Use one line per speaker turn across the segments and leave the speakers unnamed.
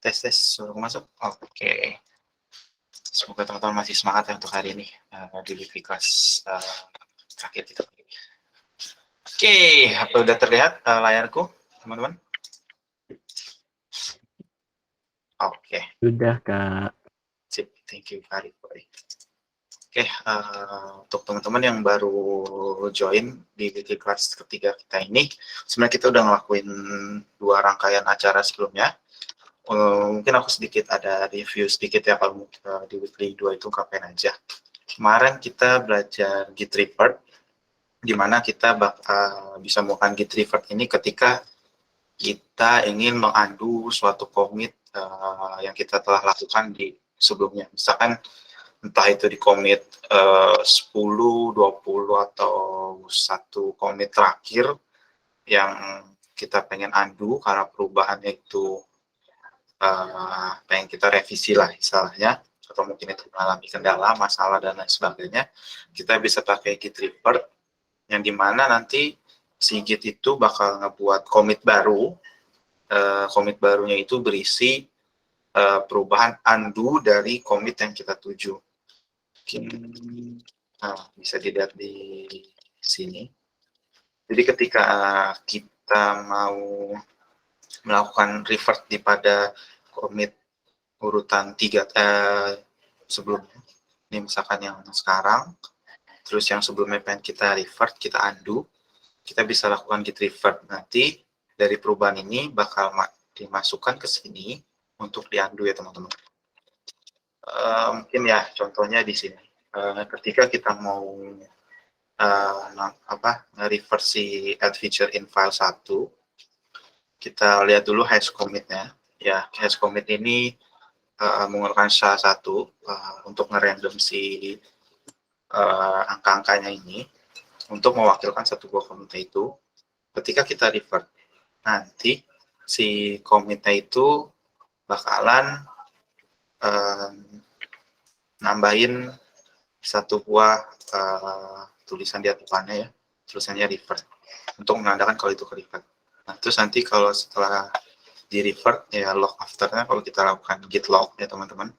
Tes suruh masuk. Oke. Semoga teman-teman masih semangat ya untuk hari ini di weekly class terakhir kita. Oke, apa udah terlihat layarku, teman-teman? Oke.
Sudah, Kak.
Sip, thank you very much. Oke, untuk teman-teman yang baru join di weekly class ketiga kita ini, sebenarnya kita udah ngelakuin 2 rangkaian acara sebelumnya. Mungkin aku sedikit ada review sedikit ya kalau di weekly 2 itu ngapain aja. Kemarin kita belajar Git revert, di mana kita bisa melakukan Git revert ini ketika kita ingin mengundo suatu commit yang kita telah lakukan di sebelumnya. Misalkan entah itu di commit 10, 20, atau satu commit terakhir yang kita pengen undo karena perubahannya itu pengen kita revisi lah istilahnya, atau mungkin itu mengalami kendala, masalah, dan lain sebagainya, kita bisa pakai Git revert, yang dimana nanti si Git itu bakal ngebuat commit baru. Commit barunya itu berisi perubahan undo dari commit yang kita tuju. Bisa dilihat di sini. Jadi ketika kita mau melakukan revert di pada commit urutan 3 sebelumnya, ini misalkan yang sekarang, terus yang sebelumnya pengen kita revert, kita undo, kita bisa lakukan git revert. Nanti dari perubahan ini bakal dimasukkan ke sini untuk di undo ya teman-teman. Mungkin ya contohnya di sini. Ketika kita mau nge-revert si add feature in file 1, kita lihat dulu hash commit-nya. Ya, hash commit ini menggunakan SHA-1 untuk nge-random si angka-angkanya ini untuk mewakilkan satu buah commit itu. Ketika kita revert, nanti si commit-nya itu bakalan nambahin satu buah tulisan di depannya ya, tulisannya revert, untuk menandakan kalau itu ke revert. Nah, terus nanti kalau setelah di revert ya log afternya, kalau kita lakukan git log ya teman-teman,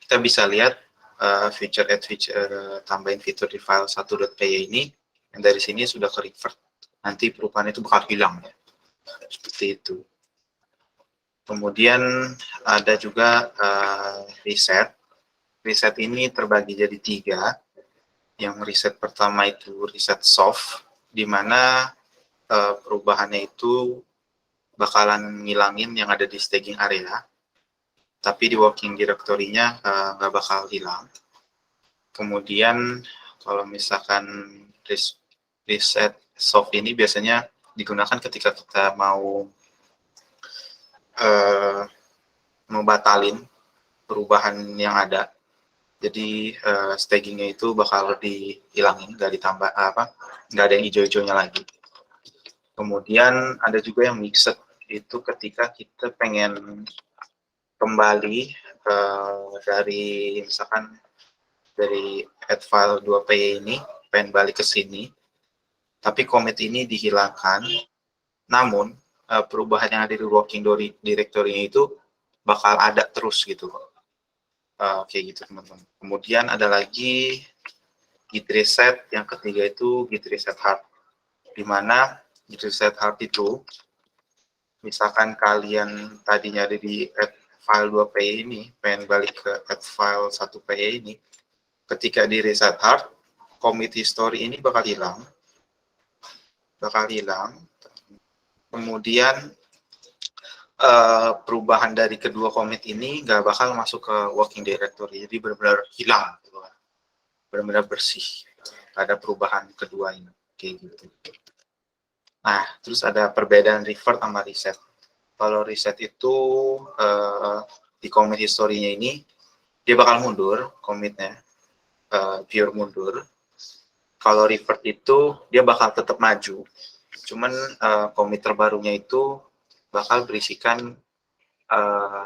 kita bisa lihat feature tambahin fitur di file 1.py ini yang dari sini sudah ke revert. Nanti perubahan itu bakal hilang ya, seperti itu. Kemudian ada juga reset. Reset ini terbagi jadi 3. Yang reset pertama itu reset soft, di mana perubahannya itu bakalan ngilangin yang ada di staging area, tapi di working directory-nya nggak bakal hilang. Kemudian kalau misalkan reset soft ini biasanya digunakan ketika kita mau batalin perubahan yang ada. Jadi stagingnya itu bakal dihilangin, nggak ditambah nggak ada yang hijau-hijaunya lagi. Kemudian ada juga yang mixed, itu ketika kita pengen kembali dari misalkan dari add file 2py ini, pengen balik ke sini, tapi commit ini dihilangkan, namun perubahan yang ada di working directory itu bakal ada terus gitu. Kayak gitu teman-teman. Kemudian ada lagi git reset, yang ketiga itu git reset hard, di mana git reset hard itu misalkan kalian tadinya ada di add file 2py ini, pengen balik ke add file 1py ini, ketika di reset hard, commit history ini bakal hilang. Kemudian perubahan dari kedua commit ini nggak bakal masuk ke working directory, jadi benar-benar hilang, benar-benar bersih, nggak ada perubahan kedua ini, kayak gitu. Nah, terus ada perbedaan revert sama reset. Kalau reset itu di commit history-nya ini dia bakal mundur commitnya, pure mundur. Kalau revert itu dia bakal tetap maju, cuman commit terbarunya itu bakal berisikan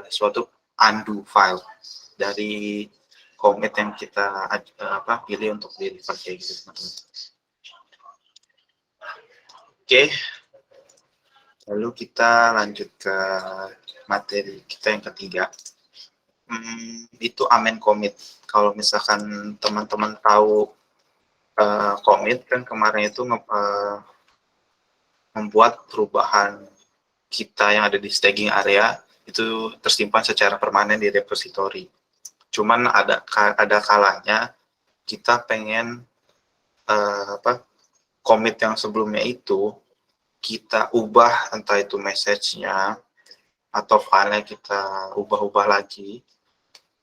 suatu undo file dari commit yang kita pilih untuk di revert kayak gitu teman-teman. Oke. Lalu kita lanjut ke materi kita yang ketiga. Itu amen commit. Kalau misalkan teman-teman tahu commit kan kemarin itu membuat perubahan kita yang ada di staging area itu tersimpan secara permanen di repository. Cuman ada kalanya kita pengen commit yang sebelumnya itu kita ubah, entah itu message-nya atau filenya kita ubah-ubah lagi.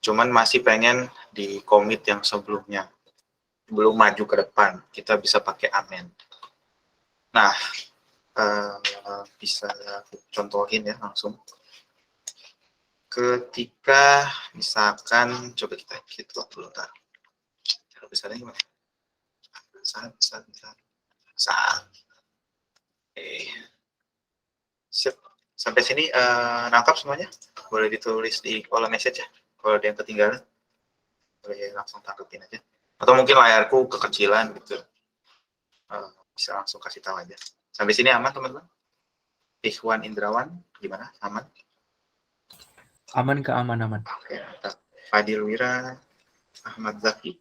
Cuman masih pengen di commit yang sebelumnya, belum maju ke depan, kita bisa pakai amen. Nah, bisa contohin ya langsung. Ketika misalkan, coba kita gitu dulu, ntar. Besarnya gimana? Besar. Oke. Siap. Sampai sini nangkap semuanya? Boleh ditulis di kolom message ya. Kalau ada yang ketinggalan, boleh langsung tangkepin aja. Atau mungkin layarku kekecilan gitu. Bisa langsung kasih tahu aja. Sampai sini aman teman-teman? Ikhwan Indrawan, gimana? Aman?
Aman ke aman.
Oke, mantap. Fadil Wira, Ahmad Zaki.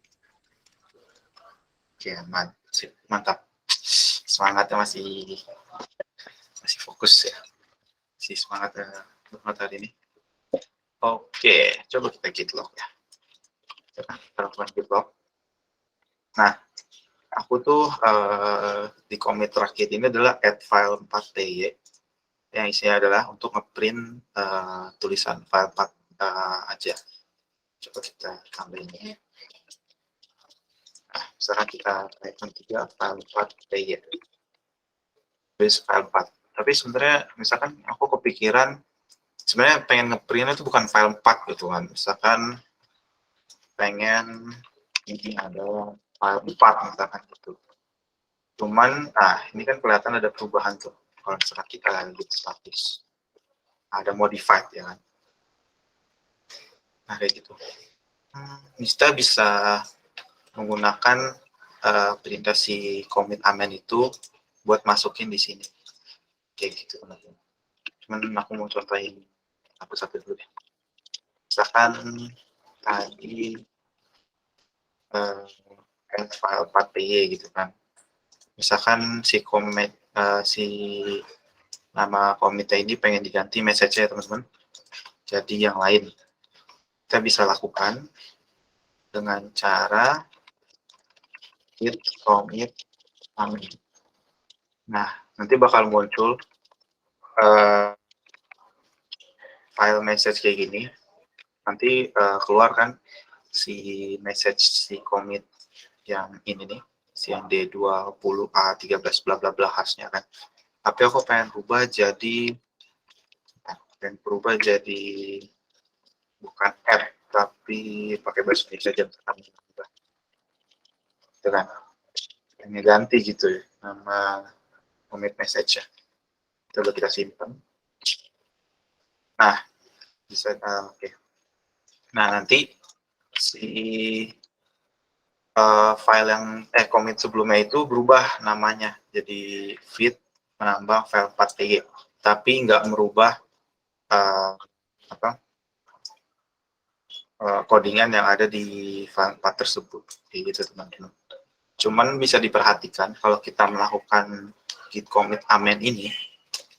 Oke, aman. Mantap. Semangatnya masih fokus ya. Masih semangat hari ini. Oke, coba kita git log ya. Kita lakukan git log. Nah, aku tuh di commit terakhir ini adalah add file 4ty yang isinya adalah untuk ngeprint tulisan file 4 aja. Coba kita tambah ini. Nah, misalkan kita typekan 3 file 4ty. Tulis file 4. Tapi sebenarnya misalkan aku kepikiran sebenarnya pengen ngeprint itu bukan file 4 gitu kan. Misalkan pengen ini ada file 4 misalkan gitu. Cuman, nah ini kan kelihatan ada perubahan tuh. Kalau misalkan kita lanjut status. Ada modified ya kan. Nah kayak gitu. Kita bisa menggunakan perintah si commit amen itu buat masukin di sini. Kayak gitu teman-teman. Cuman aku mau contohin satu dulu deh. Misalkan tadi file 4py gitu kan. Misalkan si commit si nama commit ini pengen diganti message-nya teman-teman. Jadi yang lain. Kita bisa lakukan dengan cara git commit amen. Nah, nanti bakal muncul file message kayak gini. Nanti keluar kan si message si commit yang ini nih, si yang D20A13 bla bla bla khasnya kan. Tapi aku pengen berubah jadi bukan add tapi pakai bahasa Indonesia aja gitu kan. Pengen ganti gitu ya nama commit message-nya. Coba kita simpan. Nah, bisa oke. Nah, nanti si file yang commit sebelumnya itu berubah namanya jadi feed menambah file 4py, tapi nggak merubah codingan yang ada di file 4 tersebut. Gitu teman-teman. Cuman bisa diperhatikan kalau kita melakukan git commit amen ini,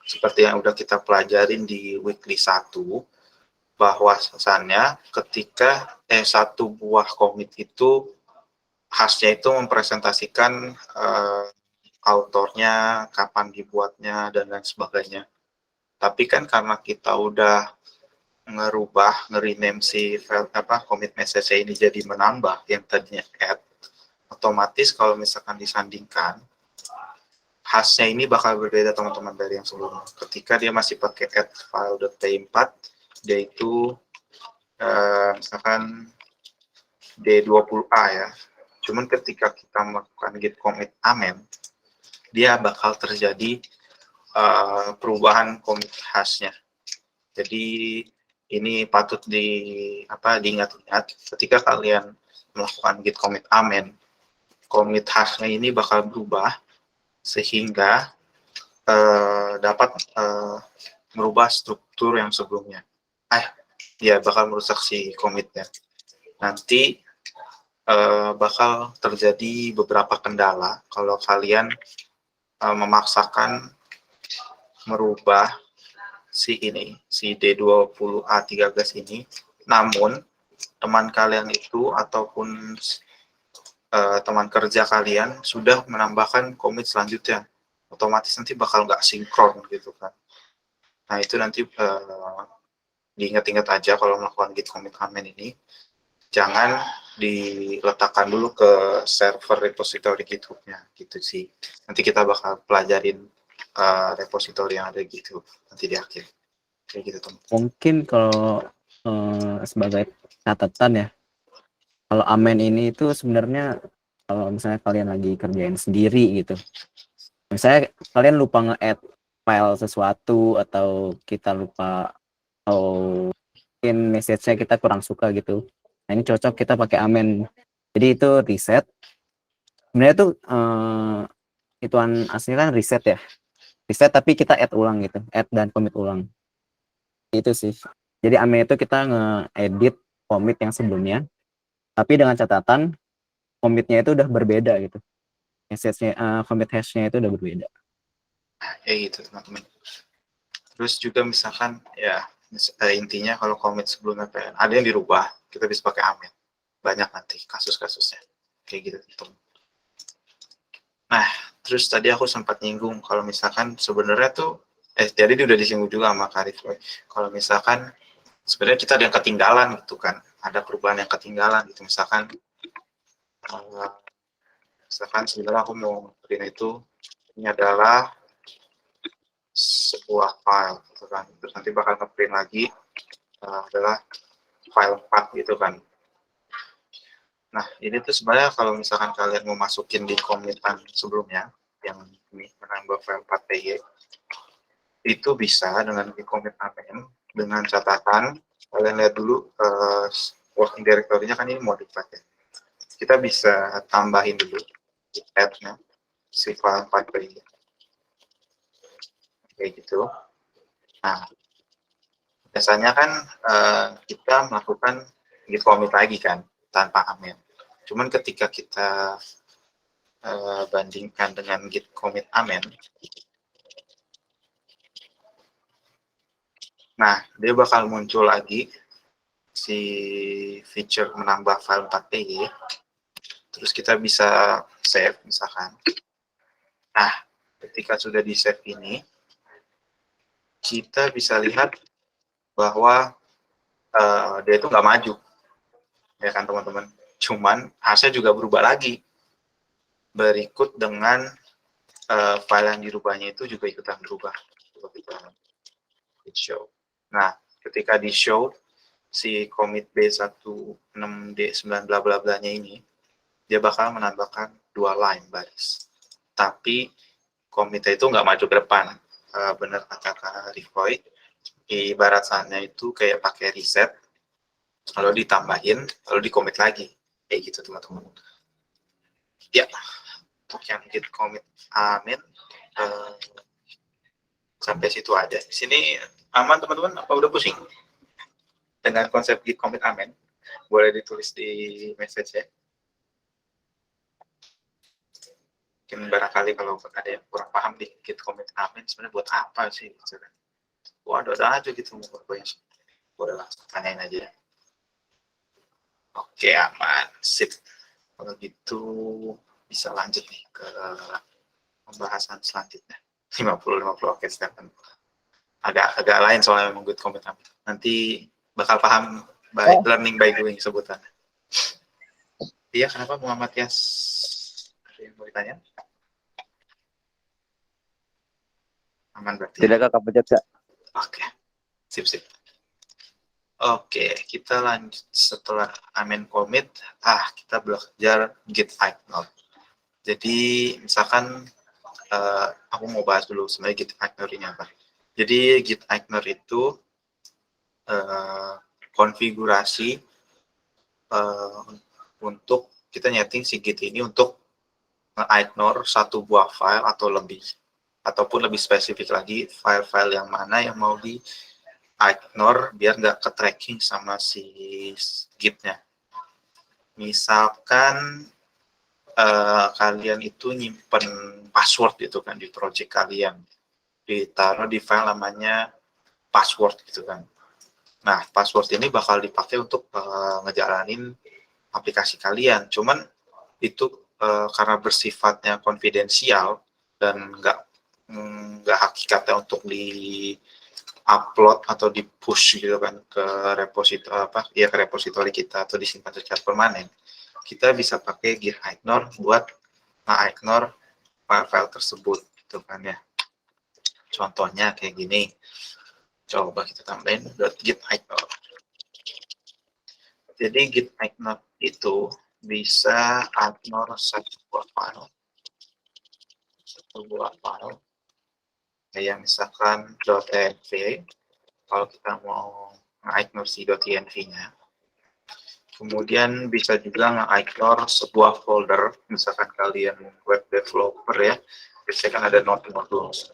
seperti yang udah kita pelajarin di weekly 1, bahwasannya ketika satu buah commit itu khasnya itu mempresentasikan autornya, kapan dibuatnya, dan lain sebagainya. Tapi kan karena kita udah nge-rename si file commit message ini jadi menambah yang tadinya add, otomatis kalau misalkan disandingkan, khasnya ini bakal berbeda teman-teman dari yang sebelumnya. Ketika dia masih pakai add file.py4, dia itu misalkan D20A ya. Cuman ketika kita melakukan git commit amen, dia bakal terjadi perubahan commit hashnya. Jadi ini patut diingat-ingat ketika kalian melakukan git commit amen, commit hashnya ini bakal berubah sehingga dapat merubah struktur yang sebelumnya. Ya bakal merusak si commit-nya. Nanti bakal terjadi beberapa kendala kalau kalian memaksakan merubah si D20A13 ini, namun teman kalian itu ataupun teman kerja kalian sudah menambahkan commit selanjutnya, otomatis nanti bakal nggak sinkron gitu kan. Nah itu nanti diingat-ingat aja kalau melakukan git commit amen ini, jangan diletakkan dulu ke server repository GitHub-nya gitu sih. Nanti kita bakal pelajarin repository yang ada gitu nanti di akhir. Kayak gitu teman.
Mungkin kalau sebagai catatan ya, kalau amen ini itu sebenarnya kalau misalnya kalian lagi kerjain sendiri gitu, misalnya kalian lupa nge-add file sesuatu atau kita lupa atau mungkin message-nya kita kurang suka gitu, nah ini cocok kita pakai amen. Jadi itu reset sebenarnya tuh ituan aslinya kan reset ya, reset tapi kita add ulang gitu, add dan commit ulang itu sih. Jadi amen itu kita nge-edit commit yang sebelumnya, tapi dengan catatan commit-nya itu udah berbeda gitu, message-nya commit hash-nya itu udah berbeda.
Ya gitu teman-teman. Terus juga misalkan ya intinya kalau commit sebelumnya ada yang dirubah, kita bisa pakai amen. Banyak nanti kasus-kasusnya kayak gitu teman. Nah terus tadi aku sempat nyinggung kalau misalkan sebenarnya tuh jadi udah disinggung juga sama Karif. Kalau misalkan sebenarnya kita ada yang ketinggalan gitu kan, ada perubahan yang ketinggalan gitu, misalkan sebenarnya aku mau print itu ini adalah sebuah file gitu kan, terus nanti bakal ngeprint lagi adalah file 4 gitu kan. Nah ini tuh sebenarnya kalau misalkan kalian mau masukin di commitan sebelumnya yang ini menambah file 4 PY itu bisa dengan di commit amen, dengan catatan kalian lihat dulu working directory-nya kan ini modified ya. Kita bisa tambahin dulu add-nya si file 4 PY kayak gitu. Nah biasanya kan kita melakukan git commit lagi kan tanpa amen. Cuman ketika kita bandingkan dengan git commit amen, nah dia bakal muncul lagi si feature menambah file 4PY, terus kita bisa save misalkan. Nah ketika sudah di save ini, kita bisa lihat bahwa dia itu nggak maju ya kan teman-teman, cuman hasilnya juga berubah lagi berikut dengan file yang dirubahnya itu juga ikutan berubah. Coba kita show. Nah ketika di show si commit B16D9 bla bla bla nya ini, dia bakal menambahkan 2 line baris, tapi commit-nya itu nggak maju ke depan. Bener kata Kak Rivoy, ibaratnya itu kayak pakai reset, lalu ditambahin, lalu di commit lagi, kayak gitu teman-teman. Ya, untuk yang git commit amen sampai situ aja. Di sini aman teman-teman? Apa udah pusing dengan konsep git commit amen? Boleh ditulis di message ya. Mungkin barangkali kalau ada yang kurang paham di git commit amen sebenarnya buat apa sih? Wah, ada aja gitu mau banyak. Boleh langsung tanyain aja. Oke, aman, sip. Kalau gitu bisa lanjut nih ke pembahasan selanjutnya. 50-50, oke, silakan. Agak lain soalnya memang git commit amen. Nanti bakal paham by learning by doing sebutan. Iya, kenapa Muhammad Yas? Ada yang mau ditanya? Aman berarti.
Tidak Kak pencet Kak.
Oke, sip. Oke, kita lanjut setelah amen commit. Kita belajar git ignore. Jadi misalkan aku mau bahas dulu sebenarnya git ignore ini apa. Jadi git ignore itu konfigurasi untuk kita nyeting si git ini untuk nge-ignore satu buah file atau lebih, ataupun lebih spesifik lagi file-file yang mana yang mau di ignore biar nggak ke tracking sama si Git-nya. Misalkan kalian itu nyimpen password gitu kan di project kalian, ditaruh di file namanya password gitu kan. Nah, password ini bakal dipakai untuk ngejalanin aplikasi kalian. Cuman itu karena bersifatnya konfidensial dan nggak hakikatnya untuk di upload atau di push gitu kan ke repositori kita atau disimpan secara permanen, kita bisa pakai git ignore buat nge-ignore file-file tersebut gitu kan ya. Contohnya kayak gini, coba kita tambahin .git ignore. Jadi git ignore itu bisa ignore sebuah file kayak misalkan .env. Kalau kita mau nge-ignore si .env-nya, kemudian bisa juga nge-ignore sebuah folder, misalkan kalian web developer ya, biasanya kan ada node modules.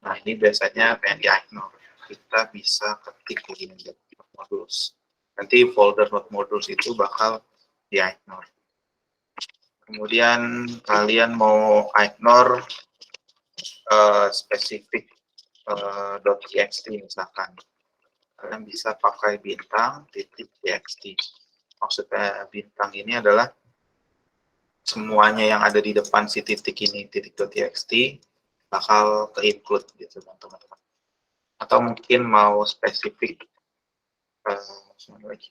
Nah, ini biasanya pengen di-ignore. Kita bisa ketik begini, node modules. Nanti folder node modules itu bakal di-ignore. Kemudian kalian mau ignore spesifik .txt misalkan. Kalian bisa pakai bintang.txt. Maksudnya bintang ini adalah semuanya yang ada di depan si titik ini, titik.txt, bakal ke-include gitu teman-teman. Atau mungkin mau spesifik, lagi.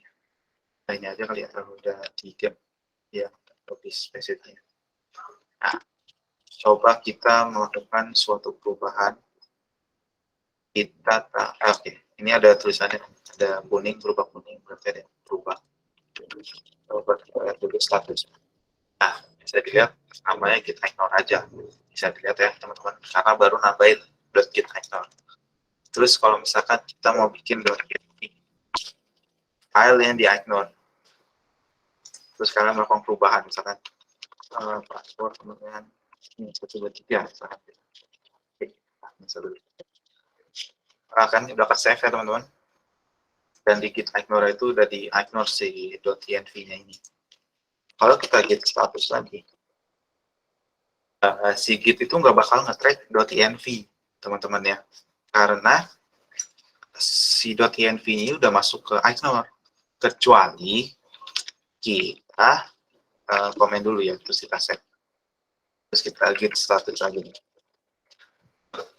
Nah, ini aja kali ya, kalau udah 3 ya, lebih spesifiknya. Nah, coba kita melakukan suatu perubahan. Oke, ini ada tulisannya, ada kuning, berubah kuning, berarti ada yang berubah. Coba kita lihat dulu status. Nah, bisa dilihat namanya git ignore aja. Bisa dilihat ya teman-teman, karena baru nambahin .git ignore. Terus kalau misalkan kita mau bikin .git file yang di ignore, terus kalian melakukan perubahan, misalkan password, kemudian ini 123 misalkan. Kan udah ke save ya teman-teman, dan di git ignore itu udah di ignore si .env-nya ini. Kalau kita git status lagi, si git itu nggak bakal nge-track .env teman-teman ya, karena si .env ini udah masuk ke ignore, kecuali kita komen dulu ya, terus kita save, terus kita git status lagi,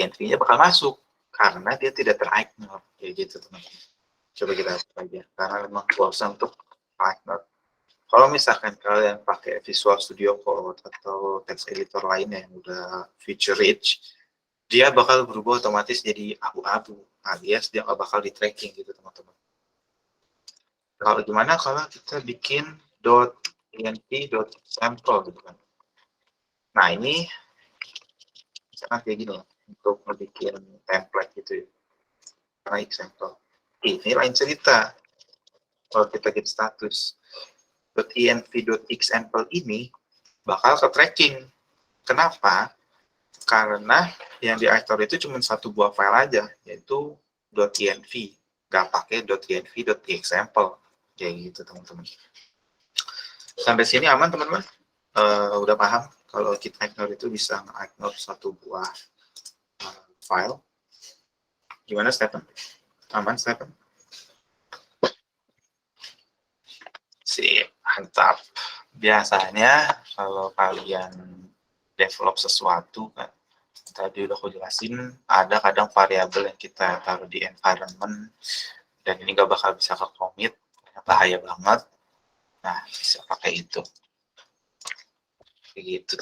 .env-nya bakal masuk karena dia tidak ter-ignore, kayak gitu teman-teman. Coba kita lihat aja, karena memang bosan untuk ignore. Kalau misalkan kalian pakai Visual Studio Code atau text editor lainnya yang udah feature rich, dia bakal berubah otomatis jadi abu-abu, alias dia nggak bakal di tracking gitu teman-teman. Kalau gimana kalau kita bikin .env.sample gitu kan. Nah, ini misalkan kayak gini untuk bikin template gitu ya, karena example. Ini lain cerita. Kalau kita get status .env.example ini bakal ke tracking. Kenapa? Karena yang di ignore itu cuma satu buah file aja, yaitu .env. Nggak pakai .env.example. Kayak gitu teman-teman. Sampai sini aman teman-teman? Udah paham kalau git ignore itu bisa nge-ignore satu buah file. Gimana Stephen? Aman Stephen? Sip, mantap. Biasanya kalau kalian develop sesuatu kan, tadi udah aku jelasin, ada kadang variabel yang kita taruh di environment, dan ini gak bakal bisa ke commit, bahaya banget. Nah, bisa pakai itu. Kayak gitu.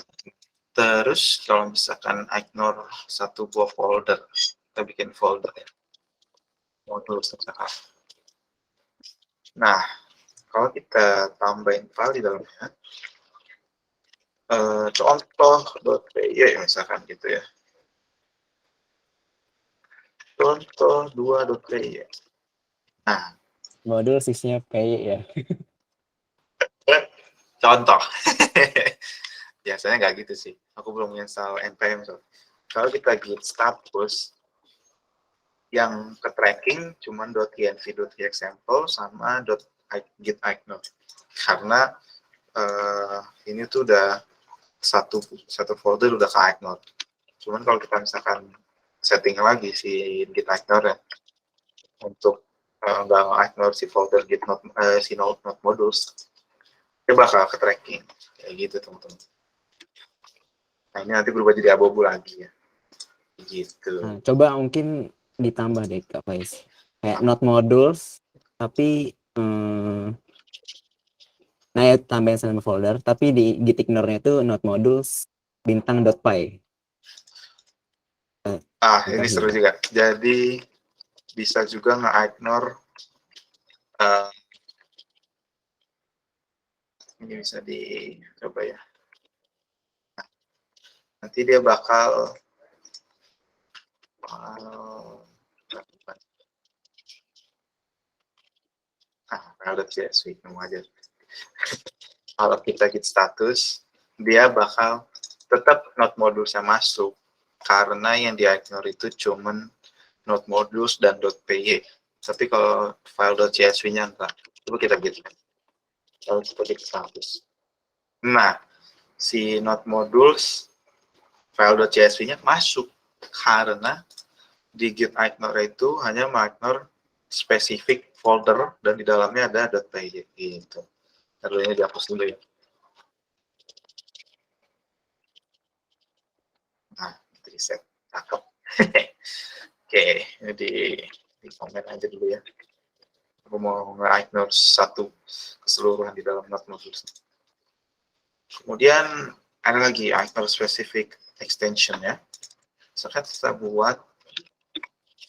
Terus kalau misalkan ignore satu buah folder, kita bikin folder ya, modul misalkan. Nah, kalau kita tambahin file di dalamnya, contoh.py misalkan gitu ya, contoh 2.py. Nah,
Modul sisnya PY ya.
contoh. Biasanya nggak gitu sih. Aku belum install npm so. kalau kita git status, yang ke tracking cuma .env.example sama .git ignore. Karena ini tuh udah satu folder udah ke ignore. Cuman kalau kita misalkan setting lagi si git ignore ya, untuk nggak ignore si folder git not, si node modules, dia bakal ke tracking kayak gitu teman-teman. Nah ini nanti berubah jadi abu-abu lagi ya, gitu.
Nah, coba mungkin ditambah deh Kak Faiz. Kayak not modules, tapi nah ya tambahin sama folder, tapi di git ignore-nya itu not modules bintang.py.
Ini seru juga. Jadi bisa juga nge-ignore ini bisa dicoba ya. Nah, nanti dia bakal file.csv nemu aja. Kalau kita git status, dia bakal tetap not modulesnya masuk karena yang di ignore itu cuman not modules dan .py. Tapi kalau file.csv-nya enggak. Coba kita git. Kalau kita git status. Nah, si not modules file.csv-nya masuk karena di git ignore itu hanya mengignore spesifik folder dan di dalamnya ada .py gitu. Lalu ini dihapus dulu ya. Nah, reset, cakep. Oke, ini di komen aja dulu ya. Aku mau nge-ignore satu keseluruhan di dalam not modules. Kemudian ada lagi ignore specific extension ya. Misalkan kita buat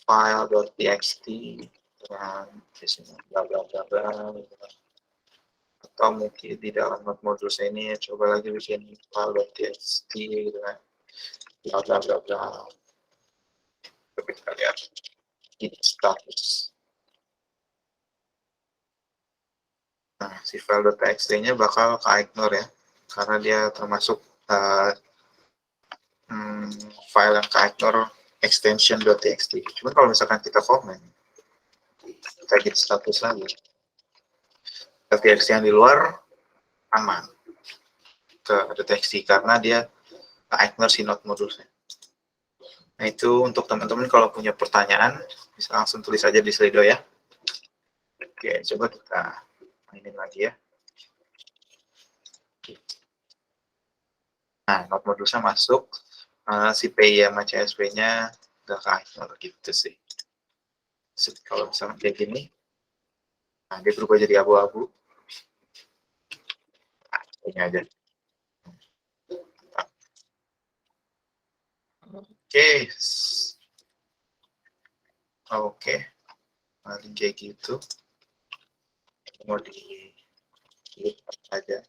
file.txt dan di sini bla bla bla bla. Atau mungkin di dalam not modules ini coba lagi bikin file.txt gitu kan. Bla bla bla bla. Coba kita lihat git status. Nah, si file.txt-nya bakal ke ignore ya, karena dia termasuk file yang ke ignore extension.txt. Cuma kalau misalkan kita comment, kita git status lagi, txt yang di luar aman ke txt karena dia ke ignore si not modulesnya. Nah itu untuk teman-teman kalau punya pertanyaan bisa langsung tulis aja di Slido ya. Oke, coba kita mainin lagi ya. Nah, not modulesnya masuk, si PI sama CSV-nya udah ke ignore gitu sih. Kalau misalnya kayak gini, nah dia berubah jadi abu-abu. Nah, ini aja. Oke, paling kayak gitu. Mau di aja.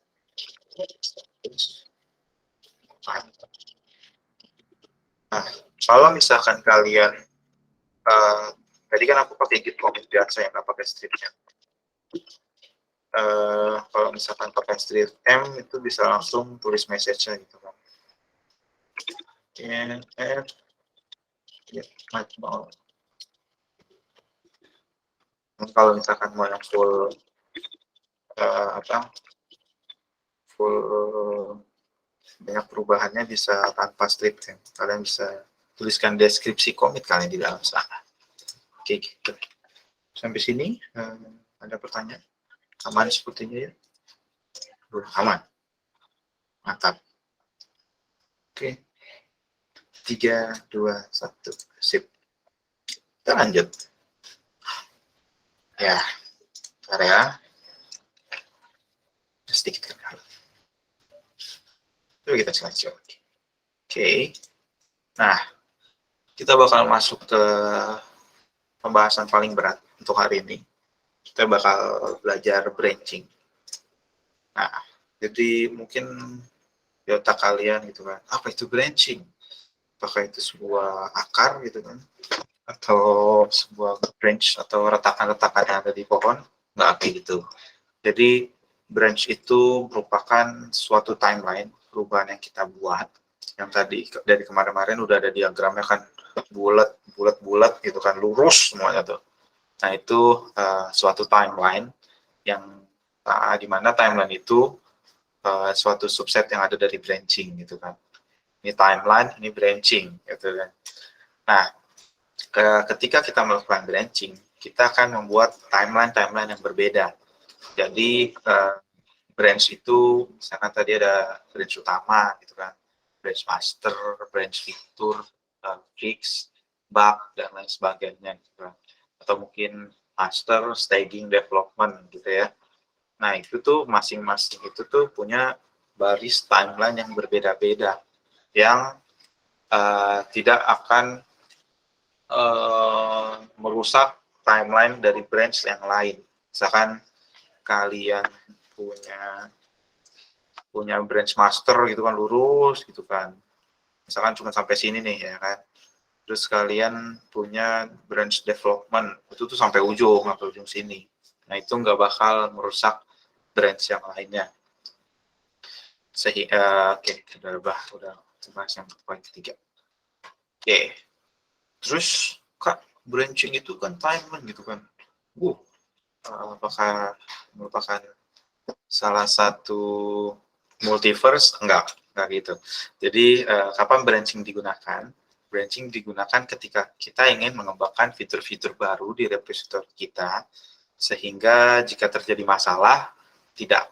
Nah, kalau misalkan kalian tadi kan aku pakai git commit biasa yang nggak pakai stripnya. Kalau misalkan pakai strip M itu bisa langsung tulis message-nya gitu kan. Kalau misalkan mau yang full full banyak perubahannya bisa tanpa strip kan. Kalian bisa tuliskan deskripsi commit kalian di dalam sana. Oke, gitu. Sampai sini ada pertanyaan? Aman sepertinya ya? Aman. Mantap. Oke. 3, 2, 1. Sip. Kita lanjut. Ya. Area. Sedikit kan. Coba kita lanjut. Oke. Nah, kita bakal masuk ke pembahasan paling berat untuk hari ini. Kita bakal belajar branching. Nah, jadi mungkin di otak kalian gitu kan, apa itu branching? Apakah itu sebuah akar gitu kan? Atau sebuah branch atau retakan-retakan yang ada di pohon? Nggak kayak gitu. Jadi branch itu merupakan suatu timeline perubahan yang kita buat yang tadi dari kemarin-kemarin udah ada diagramnya kan, bulat gitu kan, lurus semuanya tuh. Nah itu suatu timeline yang di mana timeline itu suatu subset yang ada dari branching gitu kan. Ini timeline, ini branching gitu kan. Nah ketika kita melakukan branching, kita akan membuat timeline yang berbeda. Jadi branch itu misalkan tadi ada branch utama gitu kan, branch master, branch fitur, fix, bug, dan lain sebagainya gitu kan. Atau mungkin master, staging, development gitu ya. Nah itu tuh masing-masing itu tuh punya baris timeline yang berbeda-beda yang tidak akan merusak timeline dari branch yang lain. Misalkan kalian punya branch master gitu kan, lurus gitu kan, misalkan cuma sampai sini nih ya kan, terus kalian punya branch development itu tuh sampai ujung sini. Nah itu nggak bakal merusak branch yang lainnya. Sehingga oke, udah bahas yang poin ketiga. Oke, terus kak, branching itu kan timeline gitu kan, apakah merupakan salah satu multiverse? Enggak gitu. Jadi kapan branching digunakan? Branching digunakan ketika kita ingin mengembangkan fitur-fitur baru di repositor kita, sehingga jika terjadi masalah tidak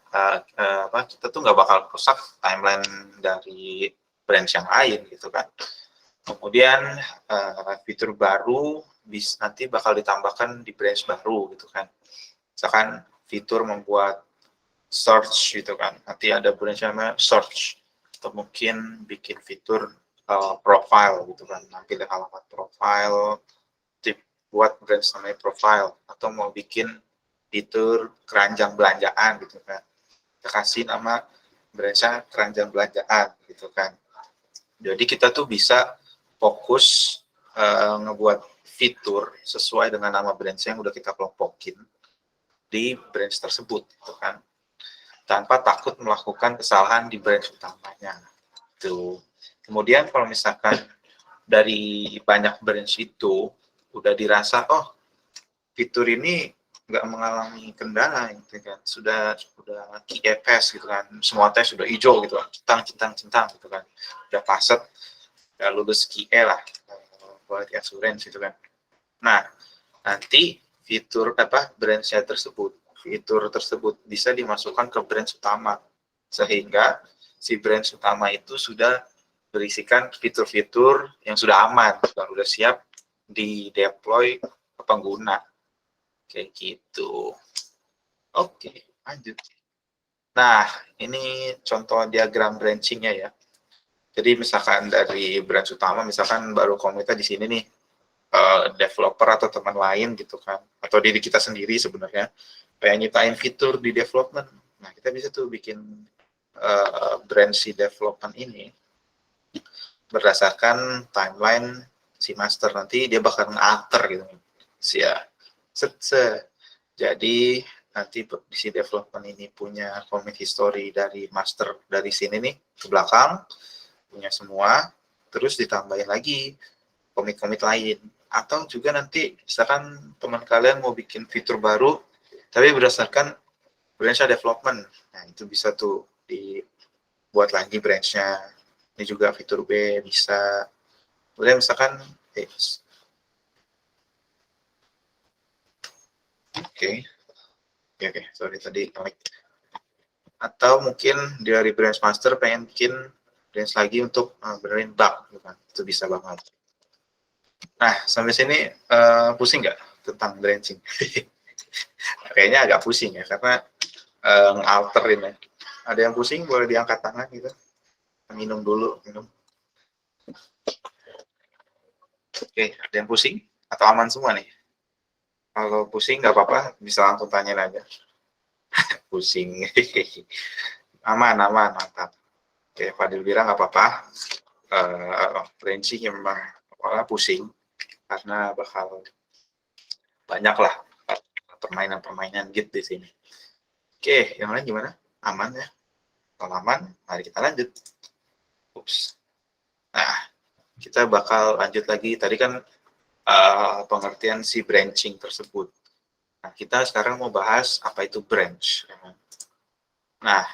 kita tuh nggak bakal rusak timeline dari branch yang lain gitu kan. Kemudian fitur baru nanti bakal ditambahkan di branch baru gitu kan. Misalkan fitur membuat search gitu kan, nanti ada branch namanya search, atau mungkin bikin fitur profile gitu kan, nanti ada alamat profile, buat branch namanya profile, atau mau bikin fitur keranjang belanjaan gitu kan, kita kasih nama branchnya keranjang belanjaan gitu kan. Jadi kita tuh bisa fokus ngebuat fitur sesuai dengan nama branch yang udah kita kelompokin di branch tersebut gitu kan, tanpa takut melakukan kesalahan di branch utamanya. Tuh. Kemudian kalau misalkan dari banyak branch itu udah dirasa, oh fitur ini nggak mengalami kendala gitu kan, sudah QFS gitu kan, semua tes sudah hijau gitu kan, centang gitu kan, udah paset, udah lulus QE lah, quality assurance gitu kan. Nah nanti fitur branch-nya tersebut, fitur tersebut bisa dimasukkan ke branch utama, sehingga si branch utama itu sudah berisikan fitur-fitur yang sudah aman, sudah siap di deploy ke pengguna, kayak gitu. Oke, lanjut. Nah ini contoh diagram branchingnya ya. Jadi misalkan dari branch utama, misalkan baru komunitas di sini nih, developer atau teman lain gitu kan, atau diri kita sendiri sebenarnya pengen nyiptain fitur di development. Nah kita bisa tuh bikin branch si development ini berdasarkan timeline si master, nanti dia bakal nge-alter gitu jadi nanti di si development ini punya commit history dari master dari sini nih ke belakang, punya semua, terus ditambahin lagi komit-komit lain. Atau juga nanti misalkan teman kalian mau bikin fitur baru tapi berdasarkan branch development, nah itu bisa tuh dibuat lagi branch-nya. Ini juga fitur B bisa. Kemudian misalkan oke, sorry tadi klik. Atau mungkin dari branch master pengen bikin branch lagi untuk benerin bug gitu kan, itu bisa banget. Nah, sampai sini pusing nggak tentang branching? Kayaknya agak pusing ya, karena ngalterin ya. Ada yang pusing, boleh diangkat tangan gitu. Minum dulu, minum. Oke, ada yang pusing? Atau aman semua nih? Kalau pusing nggak apa-apa, bisa langsung tanya aja. Pusing. Aman, mantap. Oke, Fadil bilang nggak apa-apa. Branching memang pusing, karena bakal banyak lah permainan gitu di sini. Oke, yang lain gimana? Aman ya? Kalau aman, mari kita lanjut. Ups. Nah, kita bakal lanjut lagi. Tadi kan pengertian si branching tersebut. Nah, kita sekarang mau bahas apa itu branch. Nah,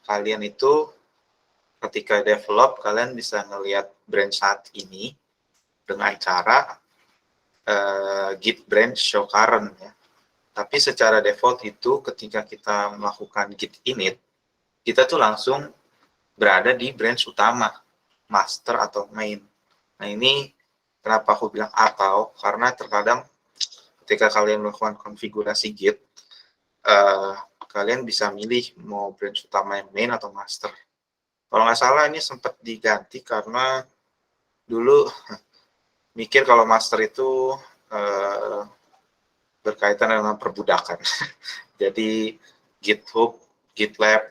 kalian itu ketika develop, kalian bisa ngelihat branch saat ini dengan cara git branch show current ya. Tapi secara default itu ketika kita melakukan git init, kita tuh langsung berada di branch utama, master atau main. Nah ini kenapa aku bilang atau, karena terkadang ketika kalian melakukan konfigurasi git, kalian bisa milih mau branch utama yang main atau master. Kalau nggak salah ini sempat diganti karena dulu mikir kalau master itu berkaitan dengan perbudakan. Jadi GitHub, GitLab,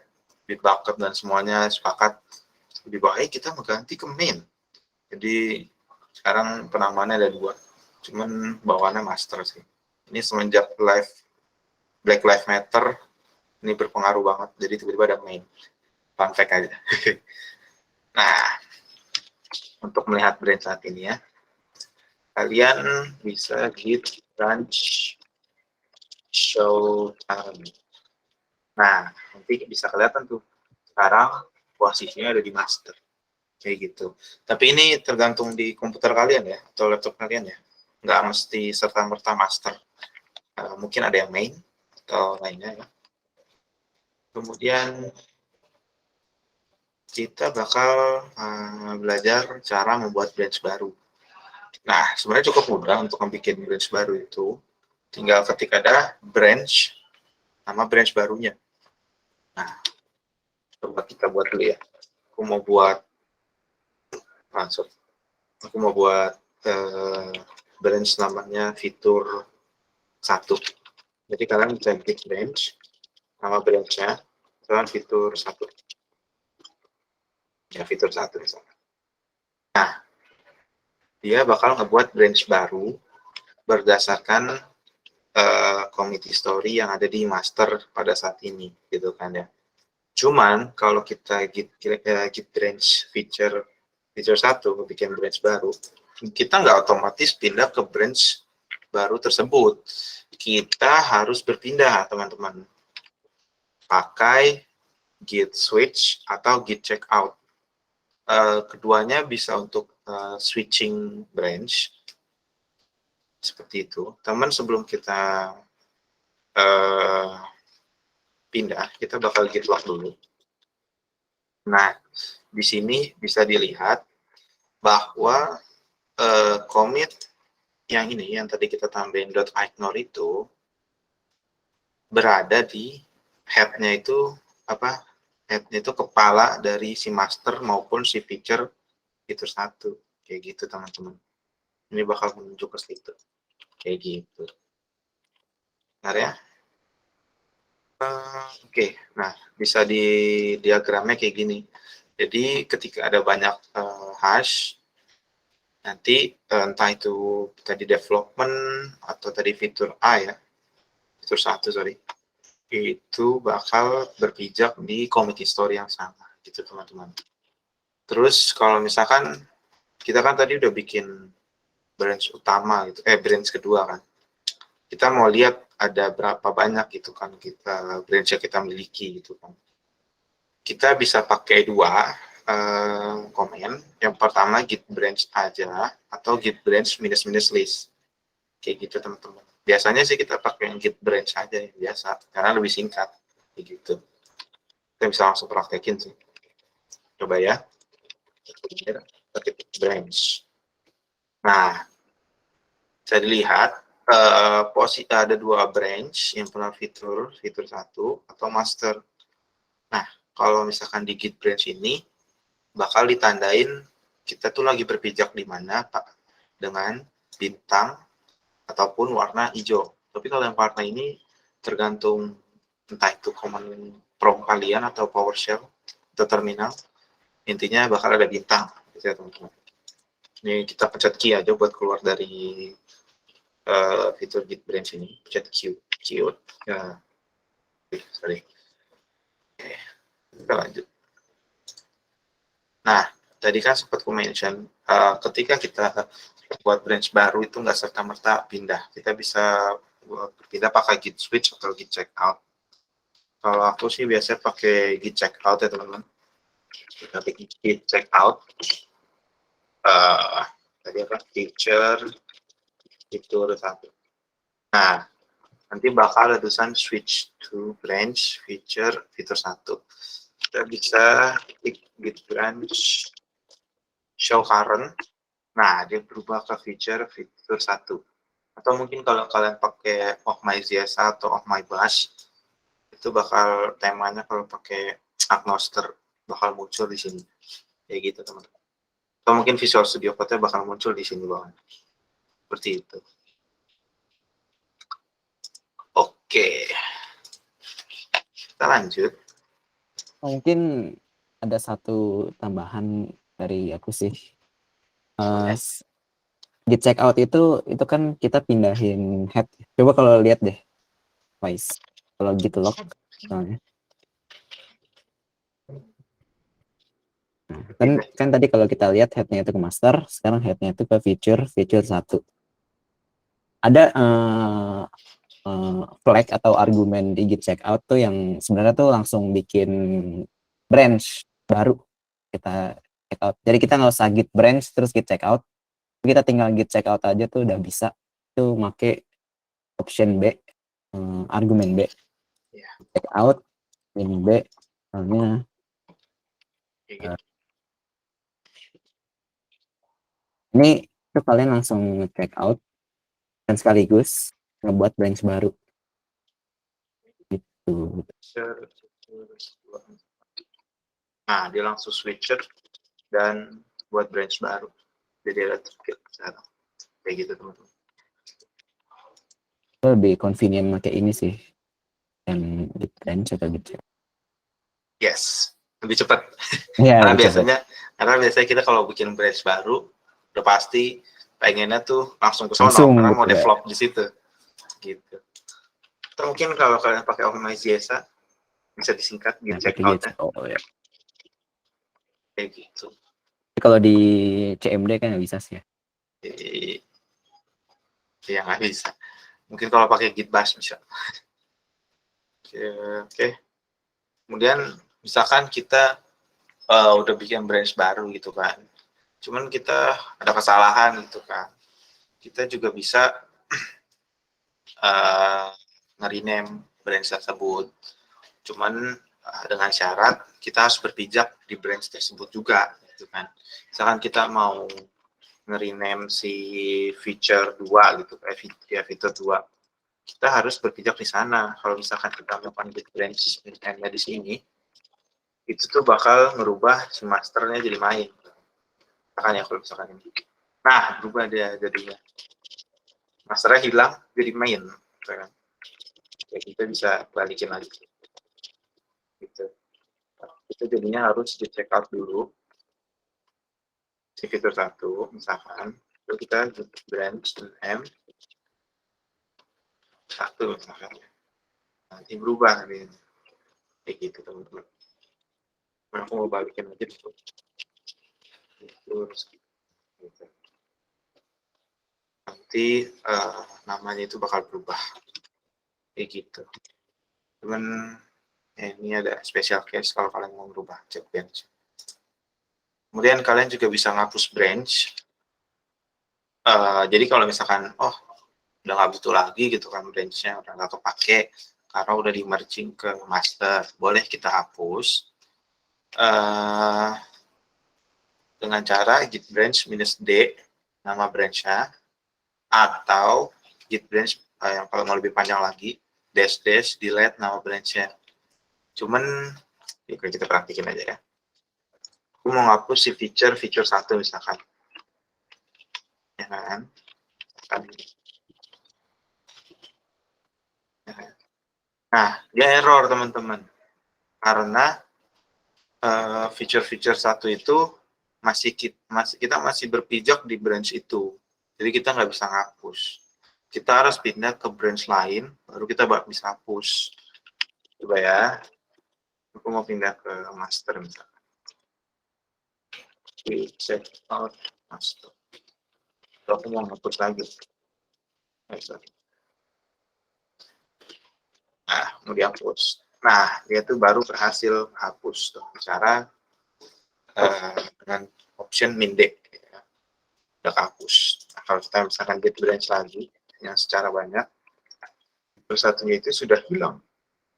Bitbucket dan semuanya sepakat lebih baik kita mengganti ke main. Jadi sekarang penamaannya ada 2, cuman bawaannya master sih. Ini semenjak Black Lives Matter ini berpengaruh banget, jadi tiba-tiba ada main. Fun fact aja. Nah, untuk melihat branch saat ini ya, kalian bisa git branch show current. Nah, nanti bisa kelihatan tuh sekarang posisinya ada di master kayak gitu. Tapi ini tergantung di komputer kalian ya atau laptop kalian ya, nggak mesti serta-merta master. Mungkin ada yang main atau lainnya ya. Kemudian kita bakal belajar cara membuat branch baru. Nah, sebenarnya cukup mudah untuk membuat branch baru itu. Tinggal ketika ada branch, nama branch barunya. Nah, coba kita buat dulu ya. Aku mau buat branch namanya fitur 1. Jadi kalian bisa klik branch, nama branch-nya, kalian fitur 1. Ya, fitur 1 misalnya. Nah, dia bakal ngebuat branch baru berdasarkan community story yang ada di master pada saat ini, gitu kan ya. Cuman kalau kita git branch feature 1, bikin branch baru, kita nggak otomatis pindah ke branch baru tersebut. Kita harus berpindah, teman-teman. Pakai git switch atau git checkout. Keduanya bisa untuk switching branch. Seperti itu. Teman, sebelum kita pindah, kita bakal git log dulu. Nah, di sini bisa dilihat bahwa commit yang ini, yang tadi kita tambahin .ignore itu, berada di head-nya itu, head-nya itu kepala dari si master maupun si fitur 1. Kayak gitu, teman-teman. Ini bakal menuju ke situ. Kayak gitu. Benar ya? Oke, nah bisa di diagramnya kayak gini. Jadi ketika ada banyak hash, nanti entah itu tadi development atau tadi fitur A ya, fitur 1 sorry, itu bakal berpijak di community story yang sama gitu, teman-teman. Terus kalau misalkan kita kan tadi udah bikin branch utama gitu, branch kedua kan, kita mau lihat ada berapa banyak gitu kan kita branch yang kita miliki gitu kan. Kita bisa pakai 2 komen. Yang pertama git branch aja atau git branch minus list. Kayak gitu, teman-teman. Biasanya sih kita pakai yang git branch aja yang biasa karena lebih singkat kayak gitu. Kita bisa langsung praktekin sih. Coba ya. Ketik branch. Nah, bisa dilihat posisi ada 2 branch yang pernah fitur 1 atau master. Nah, kalau misalkan di git branch ini bakal ditandain kita tuh lagi berpijak di mana Pak, dengan bintang ataupun warna hijau. Tapi kalau yang warna ini tergantung entah itu command prompt kalian atau PowerShell atau terminal, intinya bakal ada bintang gitu ya, teman-teman. Ini kita pencet key aja buat keluar dari fitur git branch ini, pencet Q ya. Sorry. Oke, kita lanjut. Nah, tadi kan sempat ku mention, ketika kita buat branch baru itu nggak serta-merta pindah. Kita bisa pindah pakai git switch atau git checkout. Kalau aku sih biasanya pakai git checkout ya teman-teman. Kita pakai git checkout. Tadi apa? Fitur 1. Nah, nanti bakal ada tulisan switch to branch fitur 1. Kita bisa klik git branch show current. Nah, dia berubah ke fitur 1. Atau mungkin kalau kalian pakai Oh My ZSA atau Oh My Bash, itu bakal temanya kalau pakai Agnoster bakal muncul di sini. Kayak gitu, teman-teman. Atau mungkin Visual Studio Code bakal muncul di sini bawah. Seperti itu. Oke. Kita lanjut.
Mungkin ada satu tambahan dari aku sih. Git checkout itu kan kita pindahin head. Coba kalau lihat deh, Wise. Kalau git log misalnya. Nah, kan tadi kalau kita lihat headnya itu ke master, sekarang headnya itu ke fitur 1. Ada flag atau argumen di git checkout tuh yang sebenarnya tuh langsung bikin branch baru kita checkout. Jadi kita nggak usah git branch terus git checkout, kita tinggal git checkout aja tuh udah bisa. Itu make option B, argumen B, checkout ini B, misalnya ini tuh kalian langsung check out dan sekaligus ngebuat branch baru gitu.
Nah, dia langsung switcher dan buat branch baru. Jadi ada toolkit sekarang. Kayak gitu, teman-teman.
Lebih convenient pakai ini sih, yang git branch atau git check.
Yes, lebih cepat.
Ya,
karena biasanya kita kalau bikin branch baru, udah pasti pengennya tuh langsung ke sono karena mau
gitu,
develop di situ. Gitu. Atau mungkin kalau kalian pakai OpenMyJSA bisa disingkat git checkout ya.
Ya.
Kayak gitu.
Kalau di CMD kan nggak bisa sih ya.
Iya, nggak bisa. Mungkin kalau pakai git bash bisa. Oke. Kemudian misalkan kita udah bikin branch baru gitu kan. Cuman kita ada kesalahan gitu kan. Kita juga bisa nge-rename branch tersebut. Cuman dengan syarat kita harus berpijak di branch tersebut juga gitu kan. Misalkan kita mau nge-rename si feature 2 gitu kayak fitur 2. Kita harus berpijak di sana. Kalau misalkan kita melakukan git branch nya di sini, itu tuh bakal ngerubah si masternya jadi main. Makanya kalau misalkan ini. Nah, berubah dia jadinya. Masternya hilang jadi main. Ya, kita bisa balikin lagi. Gitu. Itu jadinya harus di check out dulu. Si fitur 1, misalkan. Lalu kita branch M 1 misalkan. Nanti berubah nih. Kayak gitu, teman-teman. Aku mau balikin aja dulu. Terus gitu. Nanti namanya itu bakal berubah kayak gitu. Cuman ini ada special case kalau kalian mau berubah check branch. Kemudian kalian juga bisa ngapus branch. Jadi kalau misalkan udah nggak butuh lagi gitu kan branchnya udah nggak kepake karena udah di merging ke master, boleh kita hapus dengan cara git branch -d nama branchnya, atau git branch yang kalau mau lebih panjang lagi dash delete nama branchnya. Cuman ya kita praktikin aja ya. Aku mau ngapus si feature 1 misalkan, ya kan? Nah, dia error teman-teman karena feature 1 itu kita masih berpijak di branch itu, jadi kita nggak bisa ngapus. Kita harus pindah ke branch lain baru kita bisa hapus. Coba ya, aku mau pindah ke master misalkan. check out master. Aku mau hapus lagi. Nah, mau dihapus. Nah, dia tuh baru berhasil hapus tuh cara dengan option mindex. Ya. Udah kehapus. Nah, kalau kita misalkan get branch lagi yang secara banyak, terus satunya itu sudah hilang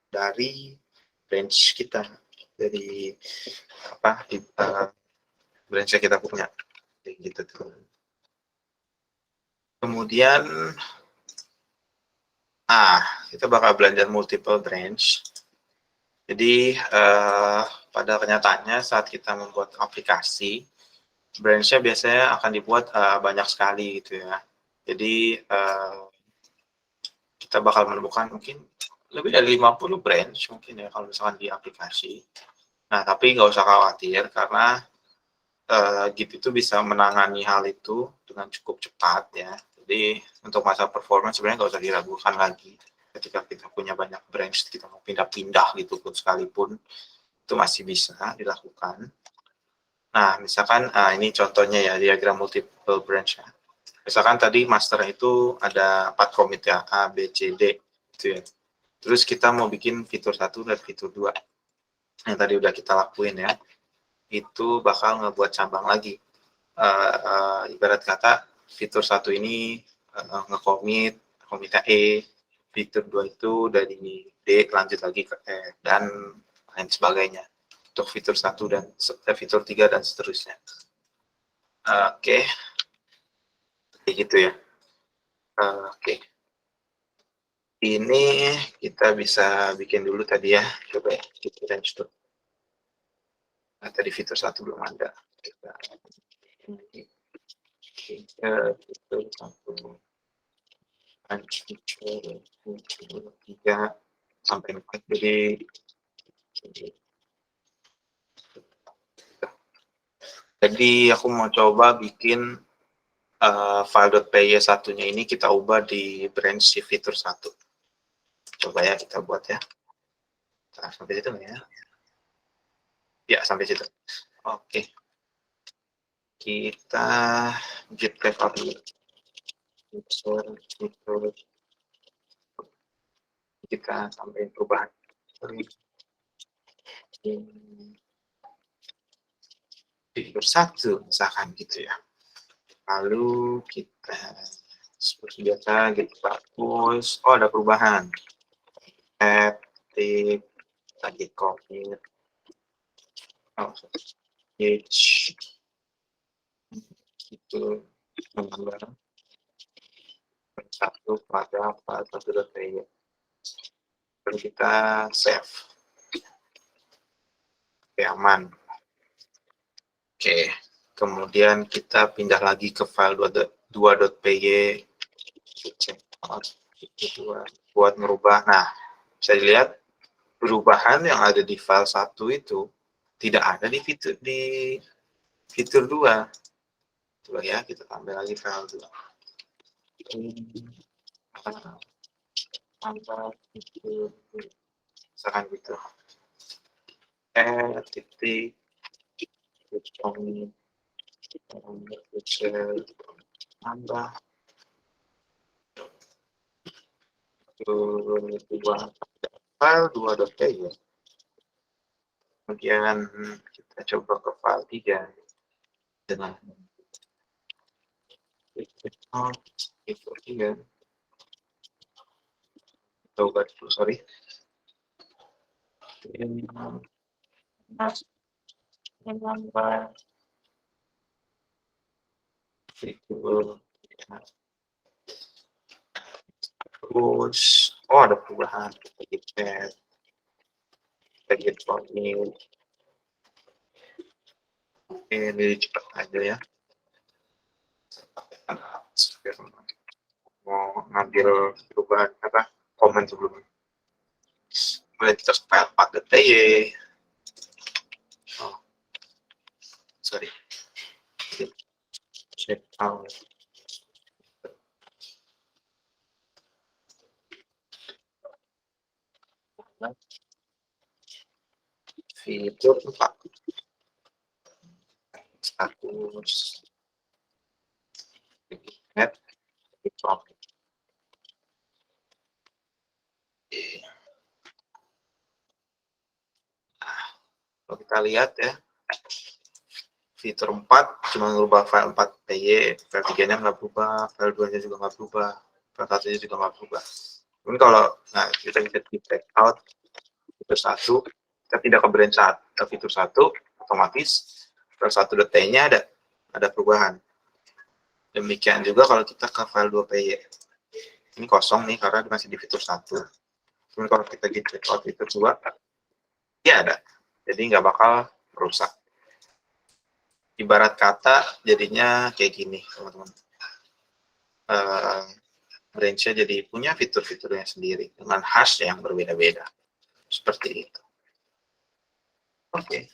dari branch kita, dari apa branch yang kita punya, kayak gitu tuh. Kemudian kita bakal belajar multiple branch. Jadi pada kenyataannya saat kita membuat aplikasi, branch-nya biasanya akan dibuat banyak sekali gitu ya. Jadi kita bakal menemukan mungkin lebih dari 50 branch mungkin ya kalau misalkan di aplikasi. Nah, tapi nggak usah khawatir karena Git itu bisa menangani hal itu dengan cukup cepat ya. Jadi untuk masa performance sebenarnya nggak usah diragukan lagi. Ketika kita punya banyak branch, kita mau pindah-pindah gitu pun sekalipun, itu masih bisa dilakukan. Nah, misalkan ini contohnya ya, diagram multiple branch ya. Misalkan tadi master itu ada 4 commit ya, A, B, C, D gitu ya. Terus kita mau bikin fitur 1 dan fitur 2 yang tadi udah kita lakuin ya. Itu bakal ngebuat cabang lagi. Ibarat kata fitur 1 ini nge-commit E, fitur 2 itu dari D lanjut lagi ke E, dan lain sebagainya. Untuk fitur 1 dan fitur 3 dan seterusnya. Oke. Kayak gitu ya. Oke. Ini kita bisa bikin dulu tadi ya. Coba ya, kita range tuh. Nah, tadi fitur 1 belum ada. Kita fitur 1. Fitur 3 sampai 4. Jadi aku mau coba bikin file.py satunya ini kita ubah di branch si fitur 1. Coba ya kita buat ya. Nah, sampai situ ya. Ya, sampai situ. Oke. Kita git backup dulu. Kita sampai perubahan. Fitur 1 misalkan gitu ya. Lalu kita seperti biasa git bagus. Oh, ada perubahan. Add, tip, tadi commit. Oh, page. Itu menambah 1 pada 1.py. Lalu kita save. Oke, aman. Oke, kemudian kita pindah lagi ke file 2.py buat merubah. Nah, bisa dilihat perubahan yang ada di file 1 itu tidak ada di fitur 2. Coba ya, kita tambah lagi file 2. Tambah fitur, misalkan gitu. Titik tambah dua file 2.py. Kemudian kita coba ke file 3 dengan itu 3. Coba dulu, sorry. Terus, oh ada perubahan. Kita get formil. Ini cepat aja ya. Mau ngambil perubahan apa? Komen sebelumnya. Kemudian kita file paket.py. Oh, sorry. Check out. Fitur 4. 1 hapus net from. Kalau kita lihat ya, fitur 4 cuma merubah file 4py, file 3-nya nggak berubah, file 2-nya juga nggak berubah, file 1-nya juga nggak berubah. Kemudian kalau kita bisa di take out fitur 1, kita tidak ke branch ke fitur 1, otomatis file 1.t-nya ada perubahan. Demikian juga kalau kita ke file 2py. Ini kosong nih karena masih di fitur 1. Kemudian kalau kita di take out fitur 2, ya ada. Jadi nggak bakal merusak. Ibarat kata jadinya kayak gini, teman-teman. Branch-nya jadi punya fitur-fiturnya sendiri dengan hash yang berbeda-beda. Seperti itu. Oke.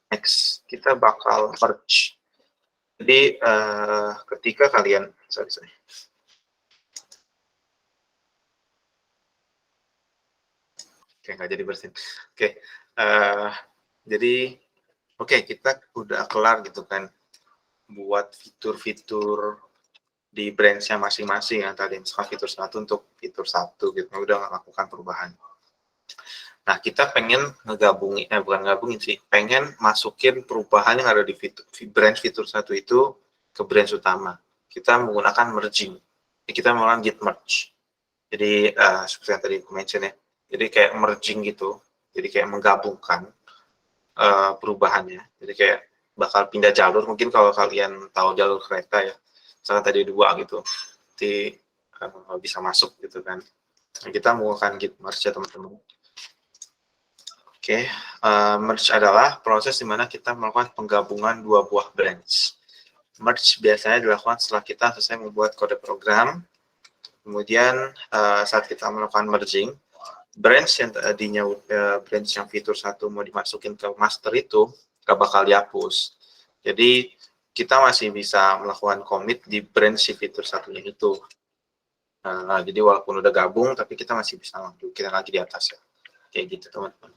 Next, kita bakal merge. Jadi ketika kalian, sorry. Oke, nggak jadi bersin. Oke, jadi kita udah kelar gitu kan buat fitur-fitur di branch-nya masing-masing yang tadi misalkan fitur 1 untuk fitur 1 gitu, udah melakukan perubahan. Nah, kita pengen ngegabungin, bukan ngegabungin sih, pengen masukin perubahan yang ada di branch fitur 1 itu ke branch utama. Kita menggunakan merging. Kita menggunakan git merge. Jadi, seperti yang tadi aku mention ya, jadi kayak merging gitu, jadi kayak menggabungkan perubahannya. Jadi kayak bakal pindah jalur, mungkin kalau kalian tahu jalur kereta ya, misalnya tadi 2 gitu, nanti bisa masuk gitu kan. Nah, kita menggunakan git merge ya teman-teman. Oke, merge adalah proses di mana kita melakukan penggabungan 2 buah branch. Merge biasanya dilakukan setelah kita selesai membuat kode program. Kemudian saat kita melakukan merging, branch yang tadinya branch yang fitur 1 mau dimasukin ke master itu gak bakal dihapus. Jadi kita masih bisa melakukan commit di branch si fitur 1-nya itu. Jadi walaupun udah gabung, tapi kita masih bisa lanjutin lagi di atas ya. Kayak gitu teman-teman.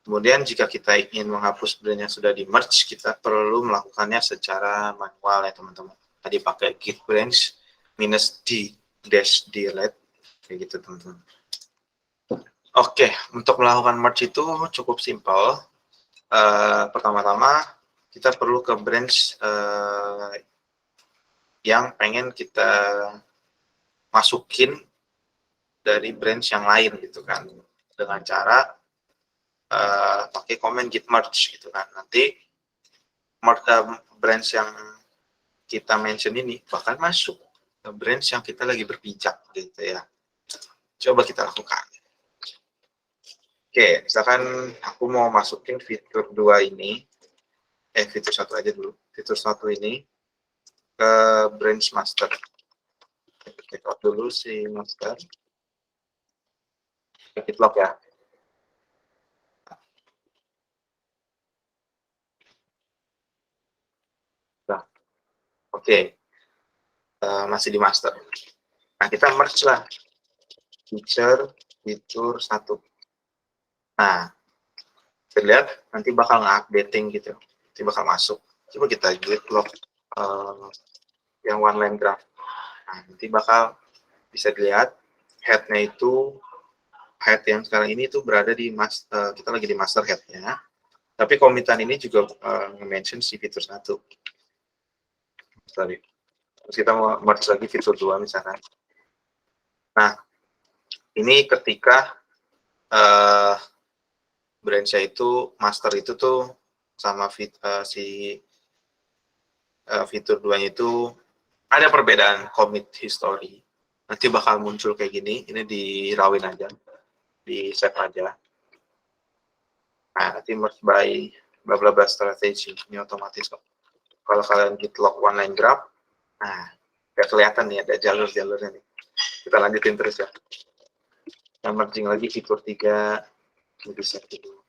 Kemudian jika kita ingin menghapus branch yang sudah di merge, kita perlu melakukannya secara manual ya teman-teman. Tadi pakai git branch -d dash delete kayak gitu teman-teman. Oke, untuk melakukan merge itu cukup simpel. Pertama-tama kita perlu ke branch yang pengen kita masukin dari branch yang lain gitu kan, dengan cara pakai command git merge gitu kan. Nanti branch yang kita mention ini bakal masuk ke branch yang kita lagi berpijak gitu ya. Coba kita lakukan. Oke, misalkan aku mau masukin fitur 2 ini, fitur 1 aja dulu, fitur 1 ini ke branch master. Check out dulu si master. Git log ya. Nah, oke. Masih di master. Nah, kita merge lah fitur 1. Nah, terlihat nanti bakal nge-updating gitu. Nanti bakal masuk. Coba kita git log yang one line graph. Nah, nanti bakal bisa dilihat head-nya itu, head yang sekarang ini tuh berada di kita lagi di master head-nya. Tapi komitan ini juga nge-mention si fitur 1. Sorry. Terus kita mau merge lagi fitur 2 misalkan. Nah, ini ketika branch-nya itu, master itu tuh sama si fitur 2-nya itu ada perbedaan commit history. Nanti bakal muncul kayak gini, ini dirawin aja, di save aja. Nah, nanti merge by bla bla bla strategy, ini otomatis kok. Kalau kalian git log one line graph, nah, kayak kelihatan nih ada jalur-jalurnya nih. Kita lanjutin terus ya. Nah, merging lagi fitur 3, jadi save dulu.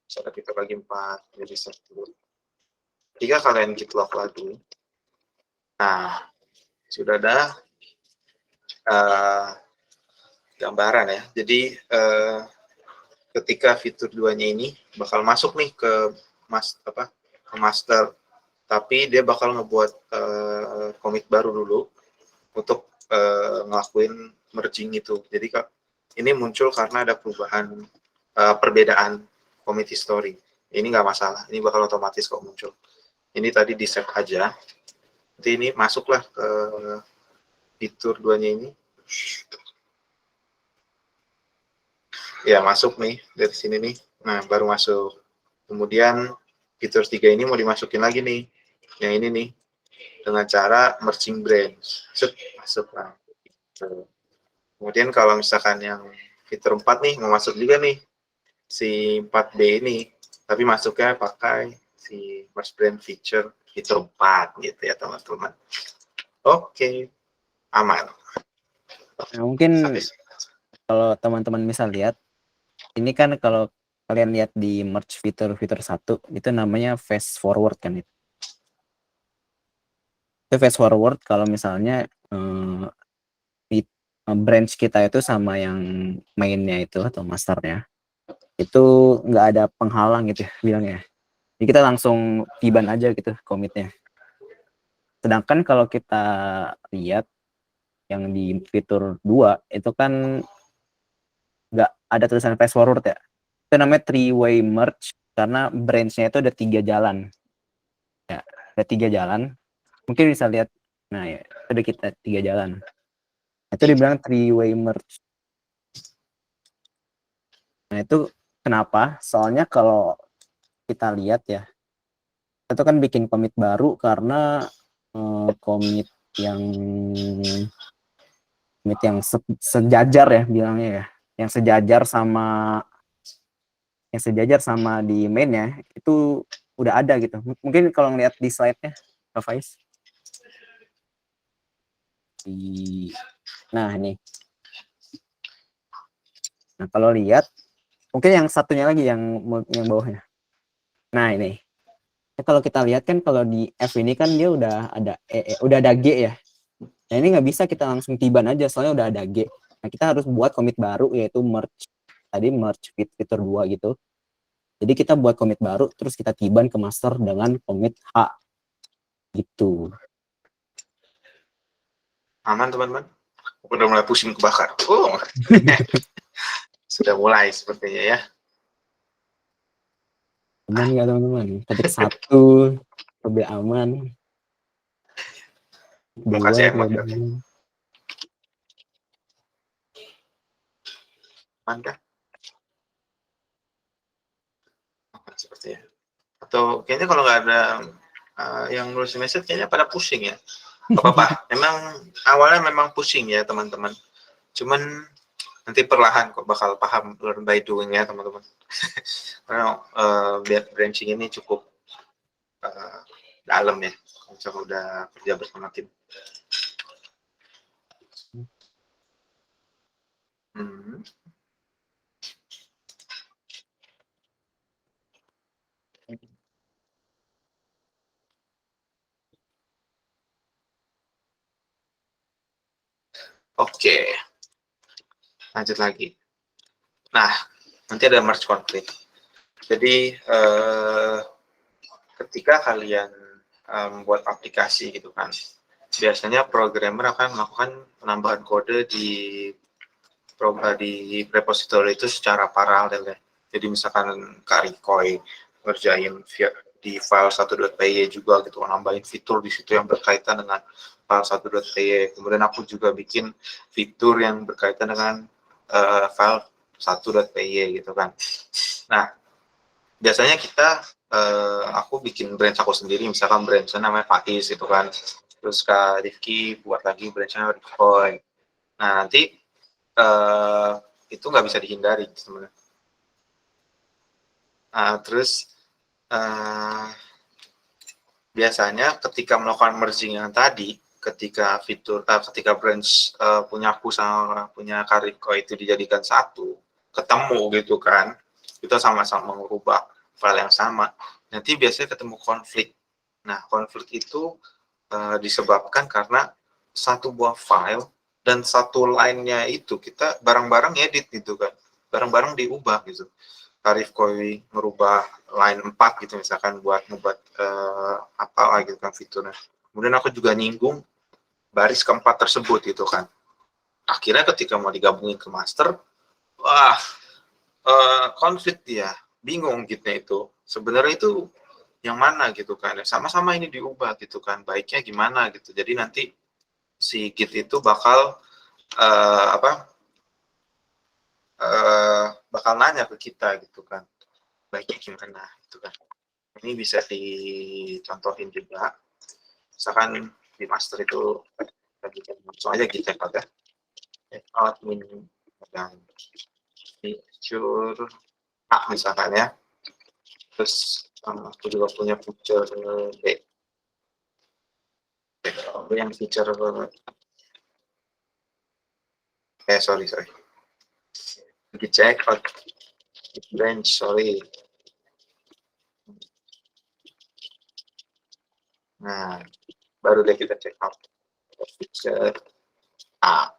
Misalnya fitur lagi 4, jadi save dulu. Jika kalian git log lagi, nah, sudah ada gambaran ya. Jadi ketika fitur 2-nya ini bakal masuk nih ke master tapi dia bakal ngebuat commit baru dulu untuk ngelakuin merging itu. Jadi ini muncul karena ada perubahan perbedaan commit history. Ini nggak masalah, ini bakal otomatis kok muncul. Ini tadi di save aja. Nanti ini masuklah ke fitur 2-nya ini. Ya, masuk nih dari sini nih. Nah, baru masuk. Kemudian fitur 3 ini mau dimasukin lagi nih. Yang ini nih. Dengan cara merging branch. Masuk lah. Kemudian kalau misalkan yang fitur 4 nih, mau masuk juga nih. Si 4B ini. Tapi masuknya pakai si merge brand feature fitur 4 gitu ya teman-teman. Oke. Aman.
Nah, mungkin kalau teman-teman bisa lihat, ini kan kalau kalian lihat di merge fitur 1 itu namanya fast forward kan itu. Itu fast forward kalau misalnya branch kita itu sama yang mainnya itu atau masternya itu nggak ada penghalang gitu ya bilangnya. Jadi kita langsung tiban aja gitu commitnya. Sedangkan kalau kita lihat yang di fitur 2 itu kan nggak ada tulisan fast forward ya. Itu namanya three-way merge karena branch-nya itu ada 3 jalan. Ya, ada 3 jalan. Mungkin bisa lihat. Nah, ya, ada kita 3 jalan. Itu dibilang three-way merge. Nah, itu kenapa? Soalnya kalau kita lihat ya, itu kan bikin commit baru karena commit yang sejajar ya bilangnya ya. Yang sejajar sama di mainnya itu udah ada gitu. Mungkin kalau ngeliat di slide-nya, Pak Faiz. Nah, ini. Nah, kalau lihat mungkin yang satunya lagi yang bawahnya. Nah, ini. Kalau kita lihat kan kalau di F ini kan dia udah ada G ya. Nah, ini nggak bisa kita langsung tiban aja soalnya udah ada G. Nah, kita harus buat commit baru yaitu merge. Tadi merge fitur 2 gitu. Jadi kita buat commit baru terus kita tiban ke master dengan commit H. Gitu.
Aman teman-teman? Udah mulai pusing kebakar. Sudah mulai sepertinya ya.
Aman nggak teman-teman? Ketik 1 lebih aman.
Muka saya emot ya. Aman kah? Sepertinya. Atau kayaknya kalau nggak ada yang nulis message kayaknya pada pusing ya. Gak apa-apa. Memang awalnya memang pusing ya teman-teman. Cuman nanti perlahan kok bakal paham, learn by doing ya teman-teman. Karena branching ini cukup dalam ya. Kalau udah kerja bersama tim. Oke. Lanjut lagi. Nah, nanti ada merge conflict. Jadi ketika kalian membuat aplikasi gitu kan, biasanya programmer akan melakukan penambahan kode di repository itu secara paralel ya. Jadi misalkan Kak Rikoy ngerjain di file 1.py juga gitu, nambahin fitur di situ yang berkaitan dengan file 1.py. Kemudian aku juga bikin fitur yang berkaitan dengan file 1.py gitu kan. Nah, biasanya aku bikin branch aku sendiri, misalkan branchnya namanya Faiz gitu kan. Terus Kak Rifki buat lagi branchnya Rikoy. Nah, nanti itu nggak bisa dihindari sebenarnya. Terus biasanya ketika melakukan merging yang tadi, ketika branch punya aku sama punya Kariko itu dijadikan satu, ketemu gitu kan, kita sama-sama mengubah file yang sama, nanti biasanya ketemu konflik. Nah, konflik itu disebabkan karena satu buah file dan satu line-nya itu kita bareng-bareng edit gitu kan, bareng-bareng diubah gitu. Arif Koi ngerubah line 4 gitu misalkan buat ngebuat apa gitu kan fiturnya. Kemudian aku juga nyinggung baris keempat tersebut gitu kan. Akhirnya ketika mau digabungin ke master, wah konflik dia, bingung gitu itu. Sebenarnya itu yang mana gitu kan. Sama-sama ini diubah gitu kan. Baiknya gimana gitu. Jadi nanti si Git itu bakal bakal nanya ke kita gitu kan. Baiknya gimana gitu kan. Ini bisa dicontohin juga. Misalkan di master itu langsung aja Git check out ya. Admin dan feature misalkan ya. Terus aku juga punya feature B. Yang feature sorry. Dicek out branch, sorry. Nah, baru deh kita check out feature A.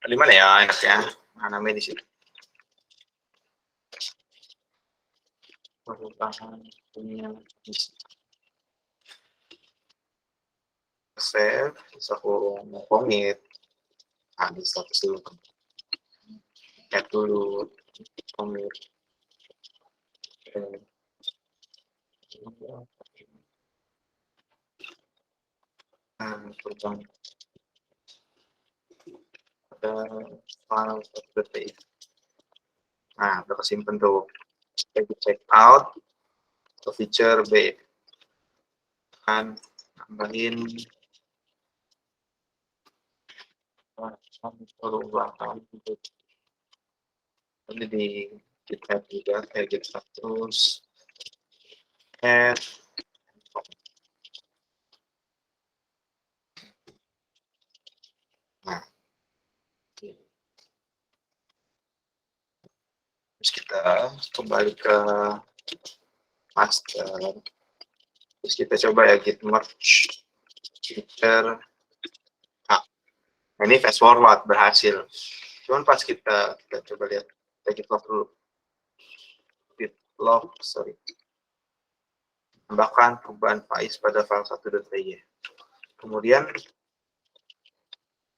Di mana ya enaknya? Namanya di sini. Perubahan punya save, terus aku mau commit. Di status dulu. Add dulu, commit. Perubahan ada file update. Nah, udah kesimpan tuh. Kita check out ke feature B. Kan nambahin perubahan ini di GitHub juga git status add nah terus kita kembali ke master terus kita coba ya git merge feature nah ini fast forward berhasil cuman pas kita coba lihat kita git log dulu git log sorry tambahkan perubahan Faiz pada file 1.py kemudian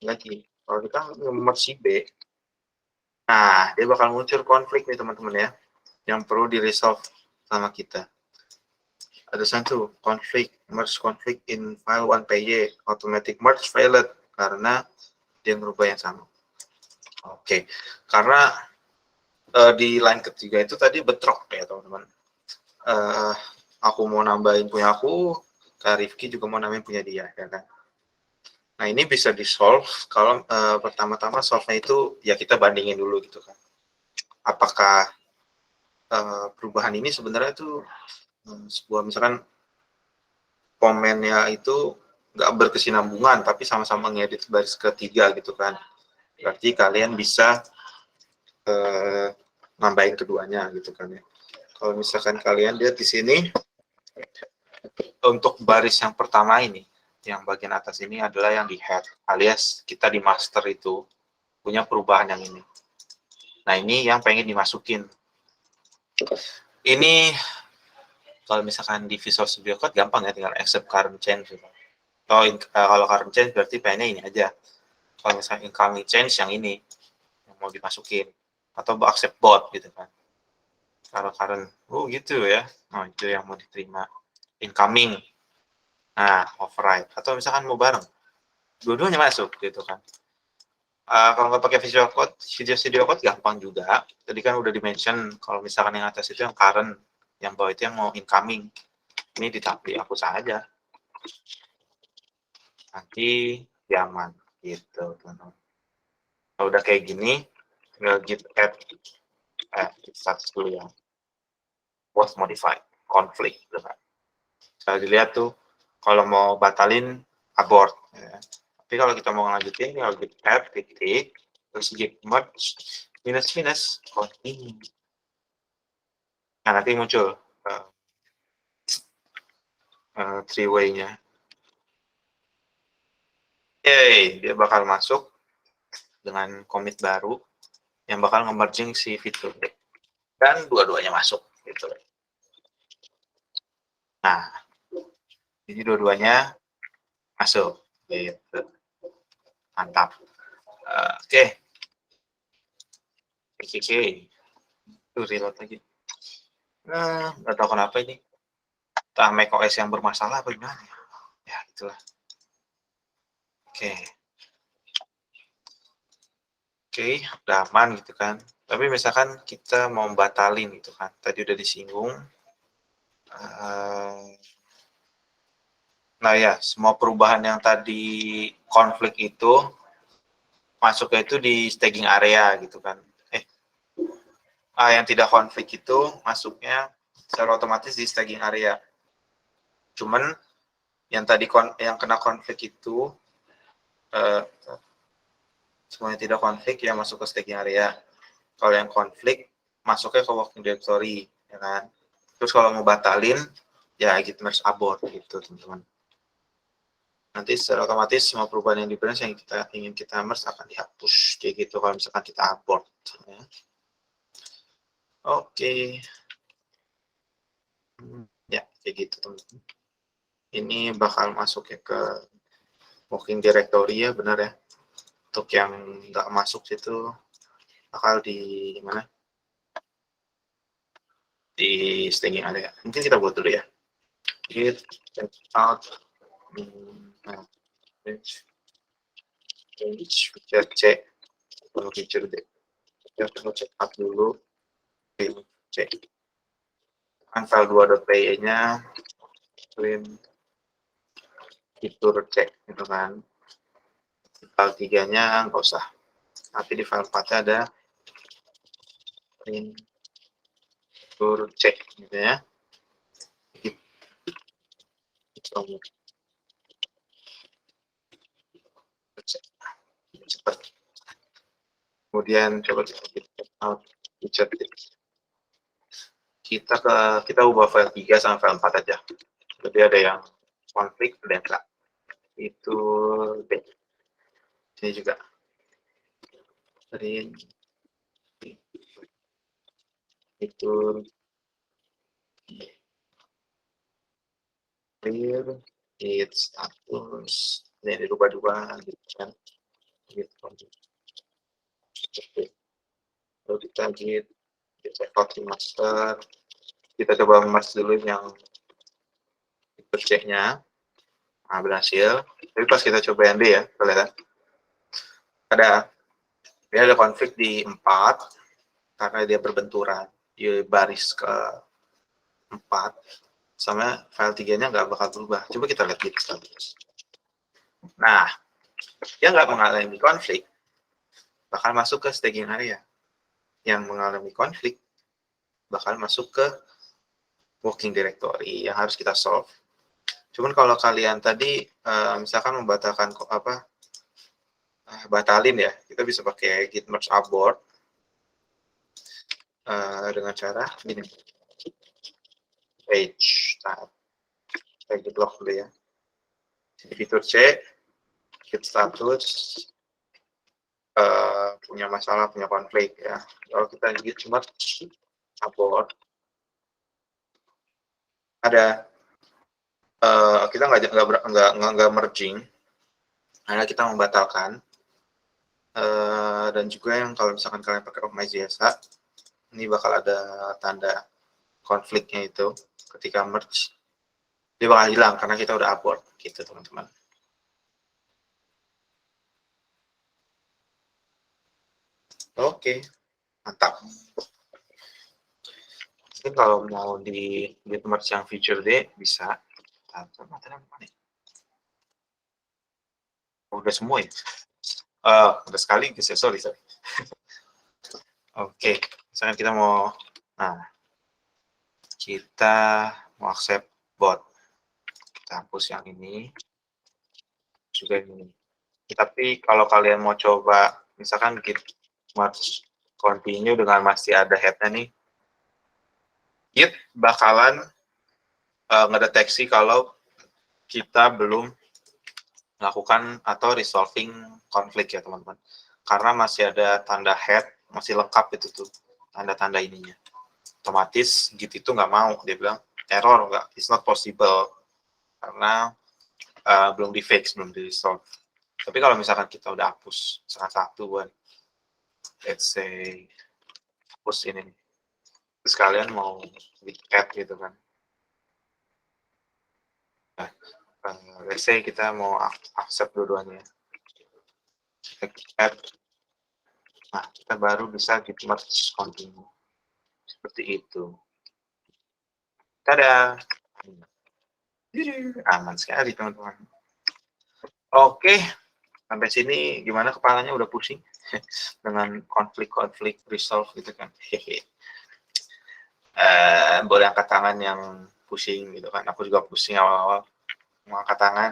lagi kalau kita nge-merge B nah dia bakal muncul konflik nih teman-teman ya yang perlu di resolve sama kita ada satu konflik merge conflict in file 1py automatic merge failed karena dia merubah yang sama oke. Karena di line ketiga itu tadi bentrok ya teman-teman aku mau nambahin punya aku Kak Rifki juga mau nambahin punya dia ya kan. Nah ini bisa di solve kalau pertama-tama solve-nya itu ya kita bandingin dulu gitu kan apakah perubahan ini sebenarnya itu sebuah misalkan komennya itu nggak berkesinambungan tapi sama-sama ngedit baris ketiga gitu kan berarti kalian bisa nambahin keduanya gitu kan ya kalau misalkan kalian lihat di sini untuk baris yang pertama ini yang bagian atas ini adalah yang di head alias kita di master itu punya perubahan yang ini nah ini yang pengen dimasukin ini kalau misalkan di Visual Studio Code gampang ya tinggal accept current change gitu. Kalau current change berarti pengennya ini aja kalau misalnya incoming change yang ini yang mau dimasukin atau accept bot gitu kan kalau current gitu ya itu yang mau diterima incoming nah override atau misalkan mau bareng dua-duanya masuk gitu kan kalau nggak pakai Visual Code Studio Code gampang juga tadi kan udah dimention kalau misalkan yang atas itu yang current yang bawah itu yang mau incoming ini dihapus saja nanti aman gitu teman-teman kalau udah kayak gini tinggal git add git status dulu ya was modified conflict gitu kan bisa dilihat tuh kalau mau batalin abort ya. Tapi kalau kita mau lanjutin tinggal git add titik terus git merge minus continue nah nanti muncul three way-nya dia bakal masuk dengan commit baru yang bakal nge-merging si fitur D. Dan dua-duanya masuk gitu. Nah, ini dua-duanya masuk gitu. Mantap. Oke. Tuh reload lagi. Nah, nggak tahu kenapa ini. Entah macOS yang bermasalah apa gimana. Ya, itulah. Oke. Oke, udah aman gitu kan. Tapi misalkan kita mau batalin gitu kan. Tadi udah disinggung. Nah ya, semua perubahan yang tadi konflik itu masuknya itu di staging area gitu kan. Yang tidak konflik itu masuknya secara otomatis di staging area. Cuman yang tadi yang kena konflik itu semuanya tidak konflik ya masuk ke staging area. Kalau yang konflik masuknya ke working directory, ya kan. Terus kalau mau batalin ya git merge abort gitu teman-teman. Nanti secara otomatis semua perubahan yang di branch yang kita ingin kita merge akan dihapus kayak gitu kalau misalkan kita abort. Ya. Oke. Ya kayak gitu teman-teman. Ini bakal masuk ya ke working directory ya benar ya. Untuk yang nggak masuk situ bakal di mana? Di staging area. Mungkin kita buat dulu ya. Git check out feature C kalau feature D. Kita perlu check out dulu C. Kan file 2.py-nya print fitur C gitu kan. File 3-nya nggak usah. Tapi di file 4-nya ada print fitur C gitu ya. Kemudian coba kita check out feature D. Kita ubah file 3 sama file 4 aja. Jadi ada yang konflik dan enggak. Itu D. Ini juga. Print fitur clear git status ini dirubah-ubah gitu kan gitu. Lalu kita git checkout master, kita coba mas dulu yang fitur C-nya. Nah, berhasil. Tapi pas kita coba yang D ya, kelihatan ada konflik di 4 karena dia berbenturan di baris ke 4 sama file 3-nya nggak bakal berubah. Coba kita lihat git status. Nah, yang nggak mengalami konflik bakal masuk ke staging area. Yang mengalami konflik bakal masuk ke working directory yang harus kita solve. Cuman kalau kalian tadi misalkan membatalkan batalin ya, kita bisa pakai git merge abort dengan cara gini. Page tab. Kita block dulu ya. Fitur C, git status punya masalah, punya konflik ya. Kalau kita git merge abort ada kita nggak merging karena kita membatalkan dan juga yang kalau misalkan kalian pakai optimize ini bakal ada tanda konfliknya itu ketika merge dia bakal hilang karena kita udah abort gitu teman-teman. Oke, mantap. Mungkin kalau mau di git merge yang feature D bisa. Udah semua ya? Udah sekali, sorry. Oke, misalkan kita mau, kita mau accept bot. Kita hapus yang ini, juga ini. Tapi kalau kalian mau coba, misalkan git merge continue dengan masih ada head-nya nih, git bakalan ngedeteksi kalau kita belum melakukan atau resolving konflik ya teman-teman. Karena masih ada tanda head masih lengkap itu tuh tanda-tanda ininya. Otomatis Git itu nggak mau, dia bilang error, nggak, it's not possible karena belum di fix, belum di resolve. Tapi kalau misalkan kita udah hapus misalkan satu buat, let's say hapus ini, terus kalian mau add gitu kan, nah, let's say kita mau accept dua-duanya, add, nah kita baru bisa git merge continue seperti itu. Tada, aman sekali teman-teman. Oke, sampai sini gimana, kepalanya udah pusing dengan konflik resolve gitu kan. Boleh angkat tangan yang pusing gitu kan, aku juga pusing awal-awal mau angkat tangan.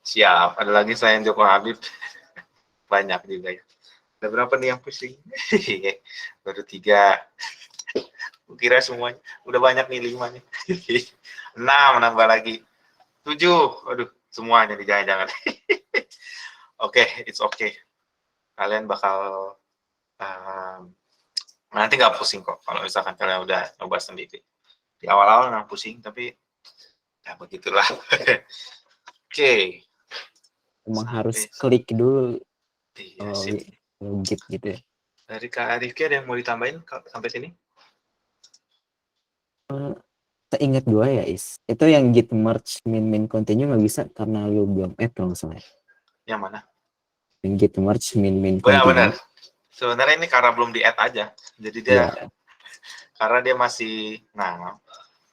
Siap, ada lagi selain Joko Habib. Banyak juga ya. Ada berapa nih yang pusing? Baru 3. Kira semuanya udah banyak nih, 5 nih. 6 nambah lagi 7. Aduh, semuanya nih, jangan-jangan. Oke, it's okay. Kalian bakal nanti nggak pusing kok kalau misalkan kalian udah coba sendiri. Di awal-awal memang pusing, tapi ya begitulah. Oke.
Emang
Sampai
harus klik dulu
iya sih.
Git gitu ya.
Dari Kak Rifki ada yang mau ditambahin sampai sini?
Ingat 2 ya Is, itu yang git merge min continue nggak bisa karena lu belum add kalau nggak salah.
Yang mana?
Yang git merge min
Benar-benar.
continue.
Sebenarnya ini karena belum di add aja. Jadi dia karena dia masih, nah,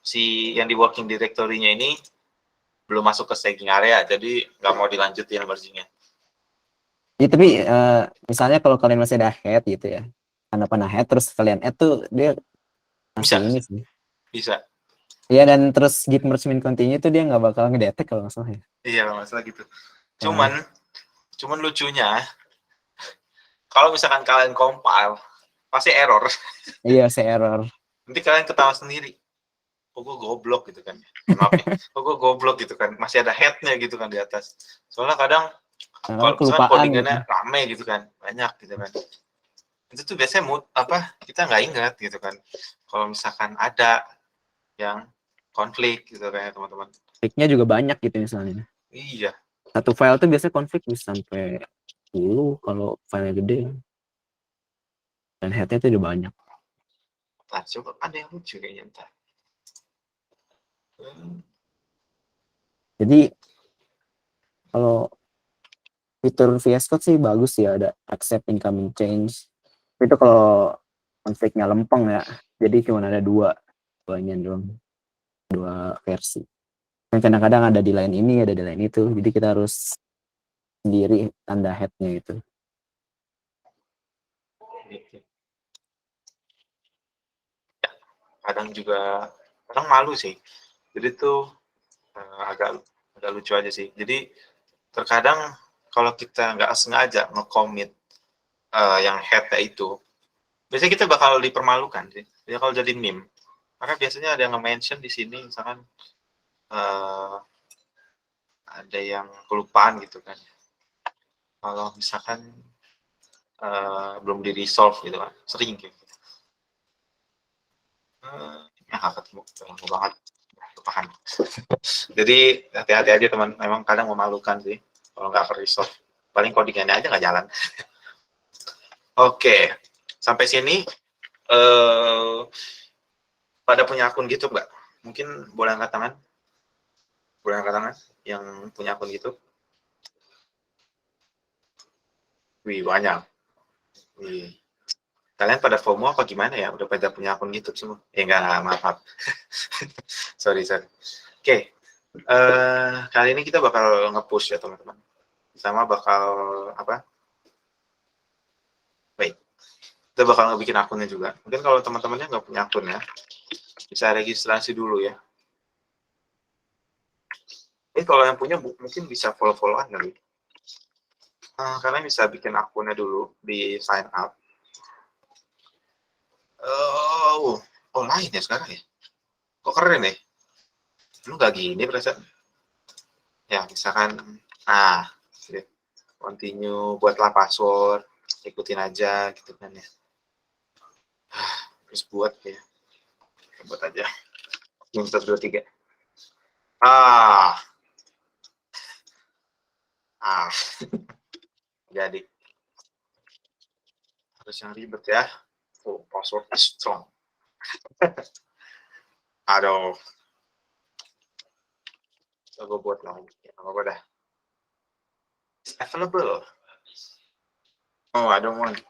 si yang di working directory-nya ini belum masuk ke staging area, jadi nggak mau dilanjutin merging-nya.
Ya, tapi misalnya kalau kalian masih ada head gitu ya, karena pernah head terus kalian add tuh dia masih
Bisa.
ini sih.
Bisa.
Iya, dan terus git merge min continue itu dia nggak bakal ngedetect kalau nggak salah ya.
Iya, masalah gitu. Cuman lucunya, kalau misalkan kalian compile, pasti error.
Iya, error.
Nanti kalian ketawa sendiri. Kok gue goblok gitu kan. Maaf ya. Kok gue goblok gitu kan. Masih ada head-nya gitu kan di atas. Soalnya kadang
Karena
kalau misalkan
kelupaan
codingannya
gitu.
rame gitu kan. Banyak gitu kan. Itu tuh biasanya kita nggak ingat gitu kan. Kalau misalkan ada yang konflik gitu kan ya teman-teman.
Konfliknya juga banyak gitu misalnya.
Iya.
Satu file tuh biasanya konflik bisa sampai 10 kalau filenya gede. Dan headnya tuh udah banyak.
Nah, coba ada yang lucu kayaknya ntar.
Jadi kalau fitur VS Code sih bagus ya, ada accept incoming change. Itu kalau konfliknya lempeng ya, jadi cuma ada duanya doang, 2 versi. Dan kadang-kadang ada di line ini, ada di line itu, jadi kita harus sendiri tanda headnya itu.
Kadang malu sih. Jadi tuh agak lucu aja sih. Jadi terkadang kalau kita nggak sengaja nge-commit yang head-nya itu, biasanya kita bakal dipermalukan sih. Jadi kalau jadi meme, karena biasanya ada yang nge-mention di sini, misalkan ada yang kelupaan gitu kan. Kalau misalkan belum di-resolve gitu kan, sering gitu. Nggak ketemu, lama banget. Lupakan. Jadi hati-hati aja teman, memang kadang memalukan sih kalau nggak ke-resolve. Paling codingannya aja nggak jalan. Oke, sampai sini pada punya akun gitu nggak? Mungkin boleh angkat tangan. Boleh angkat tangan yang punya akun gitu. Wih, banyak. Wih. Kalian pada FOMO apa gimana ya? Udah pada punya akun YouTube semua? Enggak, maaf. sorry. Oke, kali ini kita bakal nge-push ya teman-teman. Sama bakal apa? Baik, kita bakal ngebikin akunnya juga. Mungkin kalau teman-temannya nggak punya akun ya, bisa registrasi dulu ya. Ini kalau yang punya mungkin bisa follow-followan kali. Kalian bisa bikin akunnya dulu di sign up. Online ya sekarang ya? Kok keren ya? Lu nggak gini perasaan? Ya, misalkan, continue buatlah password. ikutin aja gitu kan ya. Terus buat ya, buat aja. 1, 2, 3. Ah, jadi harus yang ribet ya. Oh, password is strong. Aduh, coba buat lagi. Apa dah? It's available. Oh, I don't want.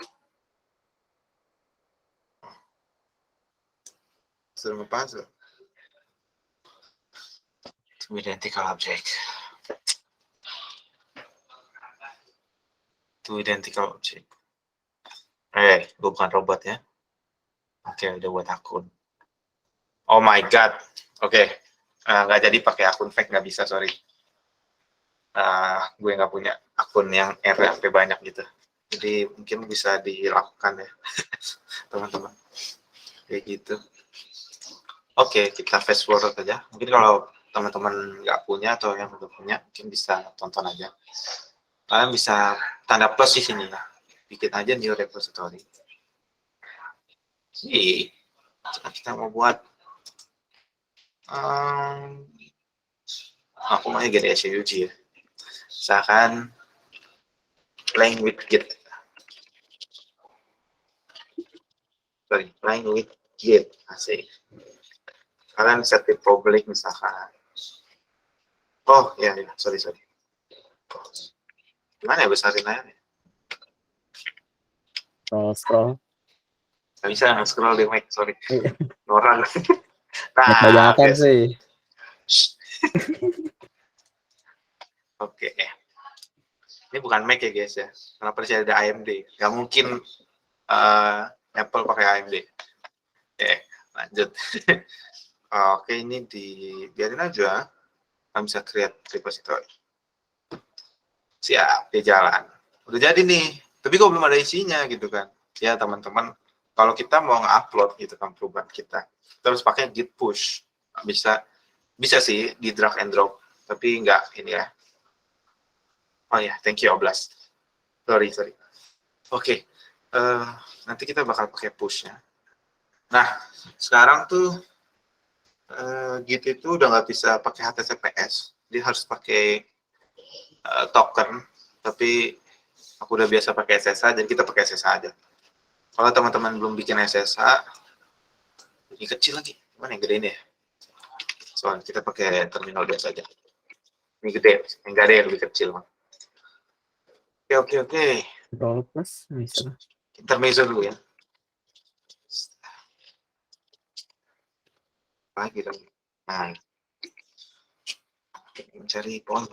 Suruh puzzle. To identical object. To identical object. Gue bukan robot ya. Oke, udah buat akun. Oh my god. Oke. Nggak jadi pakai akun fake, nggak bisa, sorry. Gue nggak punya akun yang RP banyak gitu. Jadi mungkin bisa dilakukan ya, teman-teman. Kayak gitu. Oke, kita fast forward aja. Mungkin kalau teman-teman nggak punya atau yang udah punya, mungkin bisa tonton aja. Kalian bisa tanda plus di sini ya. Bikin aja new repository. Kita mau buat aku mau get SUG ya. Misalkan playing with Git. Playing with Git. Asik. Kalian set di public misalkan. Oh ya, sorry. Gimana ya besarin aja?
Scroll.
Gak bisa scroll di mic, sorry. Noran.
Banyak sih.
Oke. Ini bukan Mac ya guys ya. Kenapa sih ada AMD? Gak mungkin Apple pakai AMD. Oke, lanjut. Oke, ini biarin aja. Kalian bisa create repository. Siap, dia jalan. Udah jadi nih. Tapi kok belum ada isinya gitu kan. Ya teman-teman, kalau kita mau nge-upload gitu kan perubahan kita, terus pakai git push. Bisa sih di drag and drop, tapi enggak ini ya. Oh ya, thank you Oblas. Sorry. Oke, nanti kita bakal pakai push-nya. Nah, sekarang tuh Git itu udah nggak bisa pakai HTTPS, dia harus pakai token. Tapi aku udah biasa pakai SSH, jadi kita pakai SSH aja. Kalau teman-teman belum bikin SSH, ini kecil lagi, mana yang gede ini ya? Soalnya kita pakai terminal biasa aja. Ini gede, enggak ada yang lebih kecil. Oke.
Control plus bisa.
Intermezzo dulu ya. Lagi dong. Nah, mencari pohon.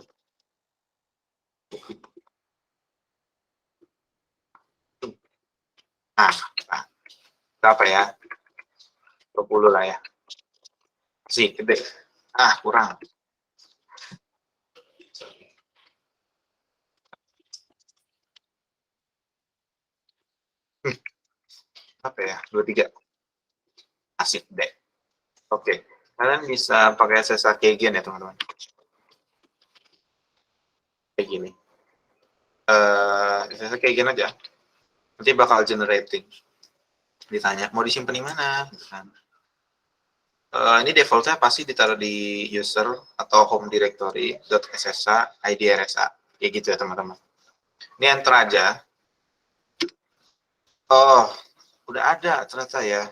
Nah, berapa ya? 20 lah ya. Sih, gede. Kurang. Apa ya? 23. Asik deh. Oke. Kalian bisa pakai SSH keygen ya, teman-teman. Kayak gini. SSH keygen aja. Nanti bakal generating. Ditanya, mau disimpan di mana? Ini defaultnya pasti ditaruh di user atau home directory .ssh idrsa. Kayak gitu ya, teman-teman. Ini enter aja. Oh, udah ada ternyata ya.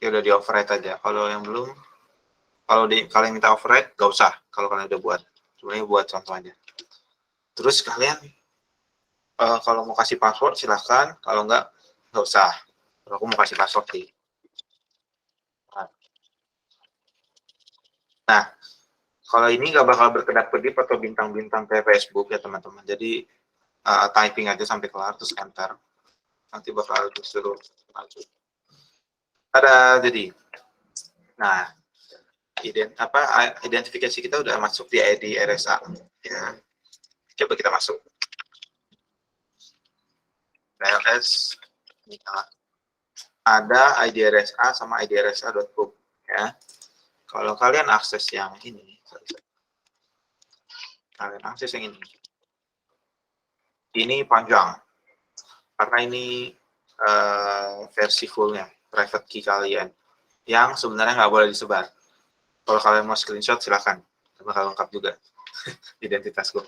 Ya udah di override aja. Kalau yang belum, kalau kalian minta override, gak usah. Kalau kalian udah buat, sebenarnya buat contoh aja. Terus kalian kalau mau kasih password silahkan. Kalau nggak usah. Kalau aku mau kasih password sih. Nah, kalau ini nggak bakal berkedap-kedip atau bintang-bintang kayak Facebook ya teman-teman. Jadi typing aja sampai kelar terus enter. Nanti bakal disuruh lanjut. Ada jadi. Nah, identifikasi kita udah masuk di ID RSA. Ya. Coba kita masuk. TLS ada ID RSA sama ID RSA.group ya. Kalau kalian akses yang ini, kalian akses yang ini panjang. karena ini versi fullnya, private key kalian, yang sebenarnya nggak boleh disebar. Kalau kalian mau screenshot silakan, bakal lengkap juga identitas gue.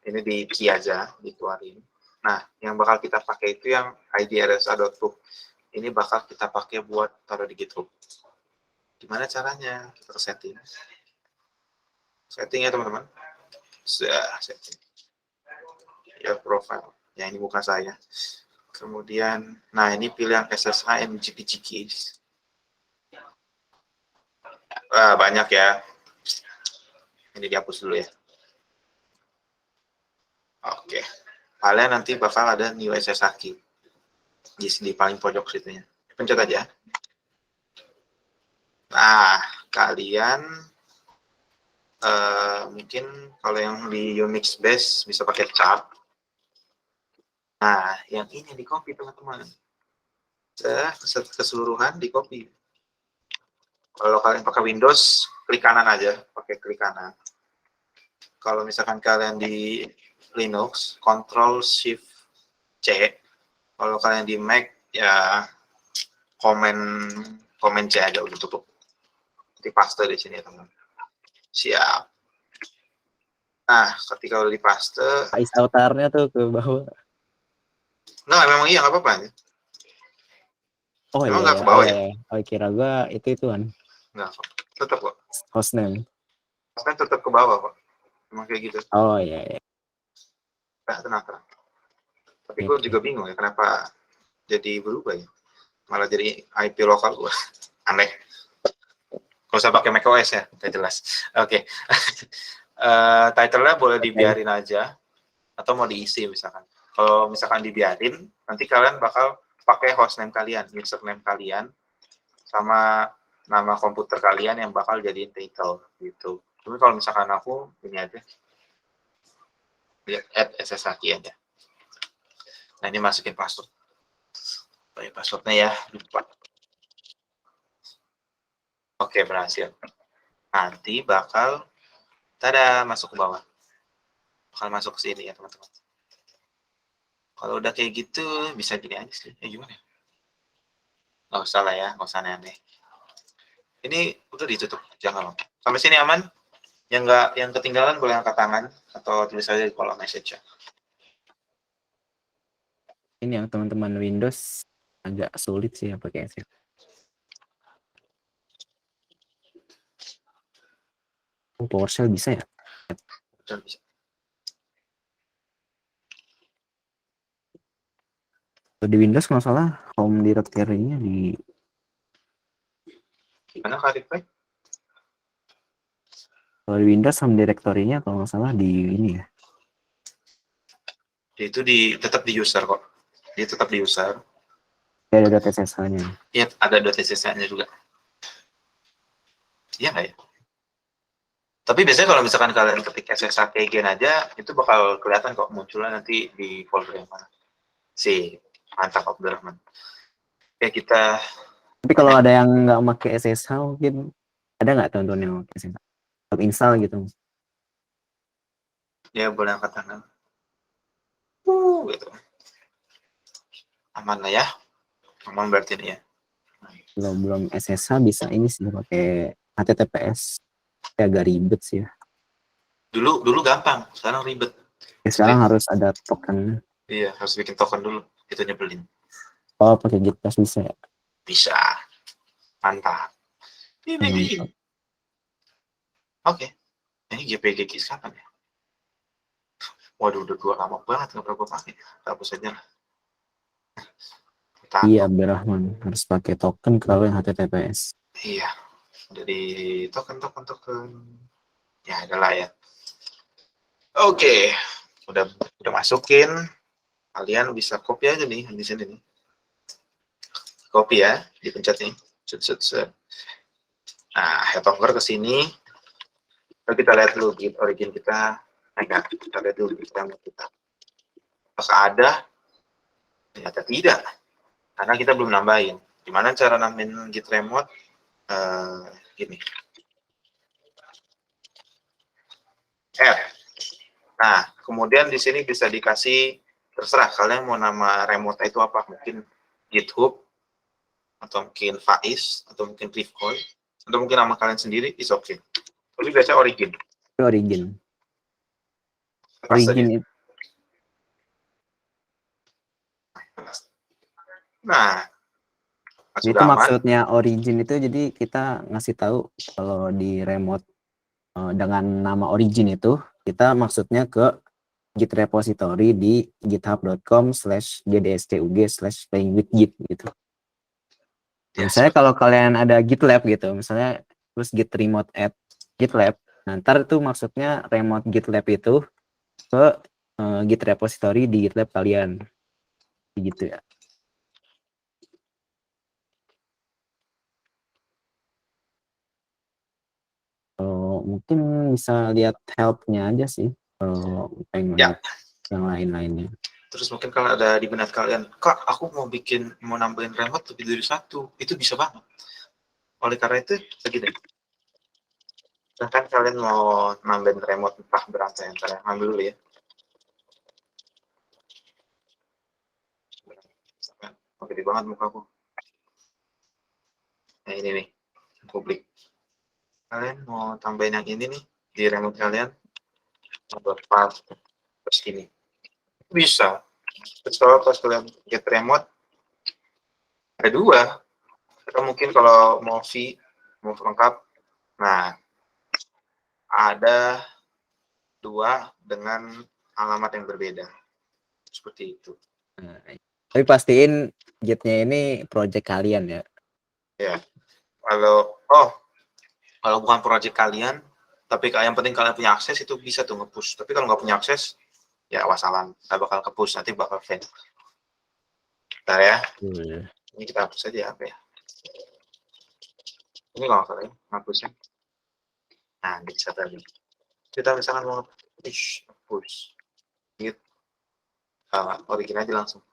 Ini di key aja, dikeluarin. Nah, yang bakal kita pakai itu yang ID rsa.book. Ini bakal kita pakai buat taruh di GitHub. Gimana caranya? Kita setting. Setting ya teman-teman. Setting. Ya profile. Ya ini bukan saya. Kemudian, nah ini pilih yang SSH MGPG keys. Banyak ya. Ini dihapus dulu ya. Oke. Kalian nanti bakal ada new SSH key. Di paling pojok situnya. Pencet aja. Nah, kalian mungkin kalau yang di Unix base bisa pakai chart. Nah, yang ini di copy teman-teman. Keseluruhan di copy. Kalau kalian pakai Windows, klik kanan aja, pakai klik kanan. Kalau misalkan kalian di Linux, Ctrl Shift C. Kalau kalian di Mac, ya komen C aja udah cukup. Di paste di sini teman. Siap. Nah, ketika udah di paste,
Autarnya tuh ke bawah.
nah memang iya nggak apa-apa.
Oh
Emang
iya,
nggak
ya.
ke bawah
Iya,
ya?
ya. Oh, kira gua itu kan
Nggak, tetap kok.
hostname.
Pasti tetap ke bawah kok. Emang kayak gitu.
Oh iya, iya.
Nah, tenang. Tapi gue juga bingung ya kenapa jadi berubah ya. Malah jadi IP lokal gue. Aneh. Kalau usah pakai macOS ya, udah jelas. Oke. Title-nya boleh dibiarin aja atau mau diisi misalkan. Kalau misalkan dibiarin, nanti kalian bakal pakai hostname kalian, username kalian, sama nama komputer kalian yang bakal jadiin title gitu. Tapi kalau misalkan aku ini aja, lihat add SSH aja. Nah ini masukin password. Baik, passwordnya ya, lupa. Oke, berhasil. Nanti bakal, tada, masuk ke bawah. Bakal masuk ke sini ya teman-teman. Kalau udah kayak gitu, bisa gini aja sih. Gimana ya? Nggak usah lah ya, nggak usah aneh-aneh. Ini udah ditutup, jangan. Sampai sini aman? Yang ketinggalan boleh angkat tangan atau tulis aja di kolom message ya.
Ini yang teman-teman Windows agak sulit sih ya pakai SSH. Oh, PowerShell bisa ya?
Bisa.
Di Windows nggak salah home directory-nya di
Gimana Kak Rifai?
kalau di Windows home directory-nya kalau nggak salah di ini ya.
Itu tetap di user kok. Dia tetap di user.
Ya, ada SSH-nya.
Iya, ada .ssh-nya juga. Iya nggak ya? Tapi biasanya kalau misalkan kalian ketik SSH gen aja, itu bakal kelihatan kok munculnya nanti di folder yang mana. Mantap Abdurrahman. Oke, kita...
Tapi kalau ada yang nggak pakai SSH mungkin ada nggak teman-teman yang pakai SSH? Untuk install gitu.
Ya, boleh angkat tangan. Gitu. Aman lah ya. Aman berarti ini ya.
Belum SSH bisa ini sih pakai HTTPS. Ya, agak ribet sih ya.
Dulu gampang, sekarang ribet.
Ya, sekarang harus ada token.
Iya, harus bikin token dulu. Itu nyebelin.
Oh, pakai Gitpass bisa ya?
Bisa. Mantap. Oke. Ini GPG kapan ya? Waduh, udah 2 lama banget nggak pernah gue pakai. Hapus aja lah.
Iya, Abdurrahman harus pakai token kalau yang HTTPS.
Iya, jadi token. Ya, adalah ya. Oke, udah masukin. Kalian bisa copy aja nih di sini nih. Copy ya, dipencet nih. Set. Nah, head over ke sini. Lalu kita lihat dulu git origin kita. Enggak, kita lihat dulu git remote kita. Apakah ada? Ternyata tidak. Karena kita belum nambahin. Gimana cara nambahin git remote? Gini. F. Nah, kemudian di sini bisa dikasih terserah kalian mau nama remote itu apa, mungkin GitHub atau mungkin Faiz atau mungkin Rifkoi atau mungkin nama kalian sendiri, is okay. Tapi biasanya Origin.
Itu Origin.
Pas
Origin
aja.
itu
Nah, pas
itu
sudah aman,
maksudnya Origin itu jadi kita ngasih tahu kalau di remote dengan nama Origin itu kita maksudnya ke Git repository di github.com/gdstug/playingwithgit gitu.
ya
Misalnya
seperti
kalau kalian ada GitLab gitu, misalnya terus git remote add GitLab, nah ntar itu maksudnya remote GitLab itu ke Git repository di GitLab kalian, gitu ya. Mungkin bisa lihat help-nya aja sih kalau pengen
ya.
lihat yang lain-lainnya.
Terus mungkin kalau ada di benak kalian, Kak, aku mau nambahin remote lebih dari satu, itu bisa banget. Oleh karena itu, begini. Misalkan kalian mau nambahin remote entah berapa yang kalian ambil dulu ya. Misalkan, oh, gede banget mukaku. Nah ini nih, publik. Kalian mau tambahin yang ini nih, di remote kalian, buat file, terus ini. Bisa. Terus kalau pas kalian get remote, ada dua. Atau mungkin kalau mau mau lengkap, nah ada dua dengan alamat yang berbeda. Seperti itu.
Nah, tapi pastiin Git-nya ini project kalian ya.
Ya. Kalau bukan project kalian, tapi yang penting kalian punya akses, itu bisa tuh nge-push. Tapi kalau nggak punya akses, ya wassalam. Nggak bakal ke-push, nanti bakal fail. Bentar ya. Ini kita hapus aja apa ya. Ini kalau salah ya, hapusnya. Nah, bisa tadi. Kita misalkan mau push. Gitu. Origin aja langsung.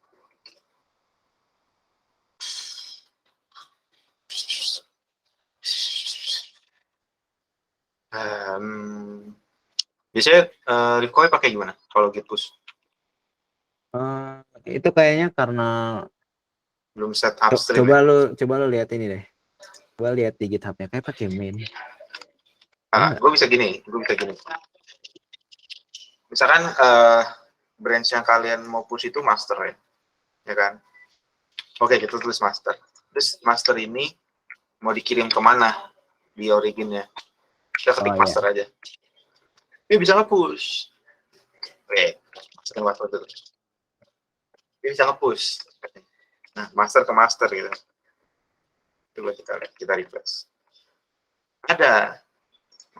Biasanya Rifkoi pakai gimana kalau git push?
Itu kayaknya karena
Belum set upstream ya?
coba lu lihat ini deh. Coba lihat di GitHub-nya kayak pakai main.
Gue bisa gini. Misalkan branch yang kalian mau push itu master ya kan? Oke, kita tulis master. Terus master ini mau dikirim kemana di originnya? Kita ketik master aja. Dia bisa nge-push. Oke, masukin password dulu. Dia bisa nge-push. Nah, master ke master gitu. Coba kita lihat, kita refresh. Ada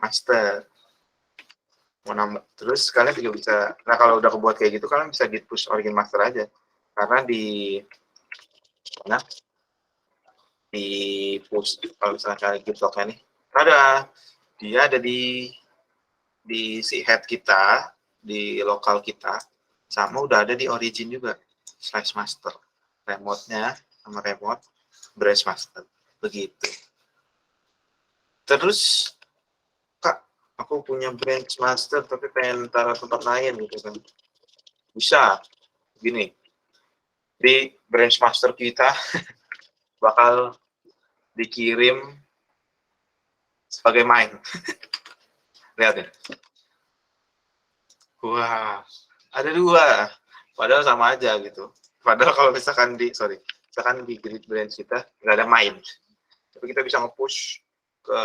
master. Mau nambah. Terus kalian juga bisa, nah kalau udah kebuat kayak gitu, kalian bisa git push origin master aja. Karena di push, kalau misalnya kalian git lognya nih, dia ada di si head kita, di lokal kita, sama udah ada di origin juga, /master. Remote-nya sama remote, branch master. Begitu. Terus, Kak, aku punya branch master tapi pengen taruh tempat lain gitu kan. Bisa. Gini, di branch master kita bakal dikirim sebagai main. Lihat ya. Wah, ada dua. Padahal sama aja gitu. Padahal kalau misalkan di grid branch kita nggak ada main. Tapi kita bisa nge-push ke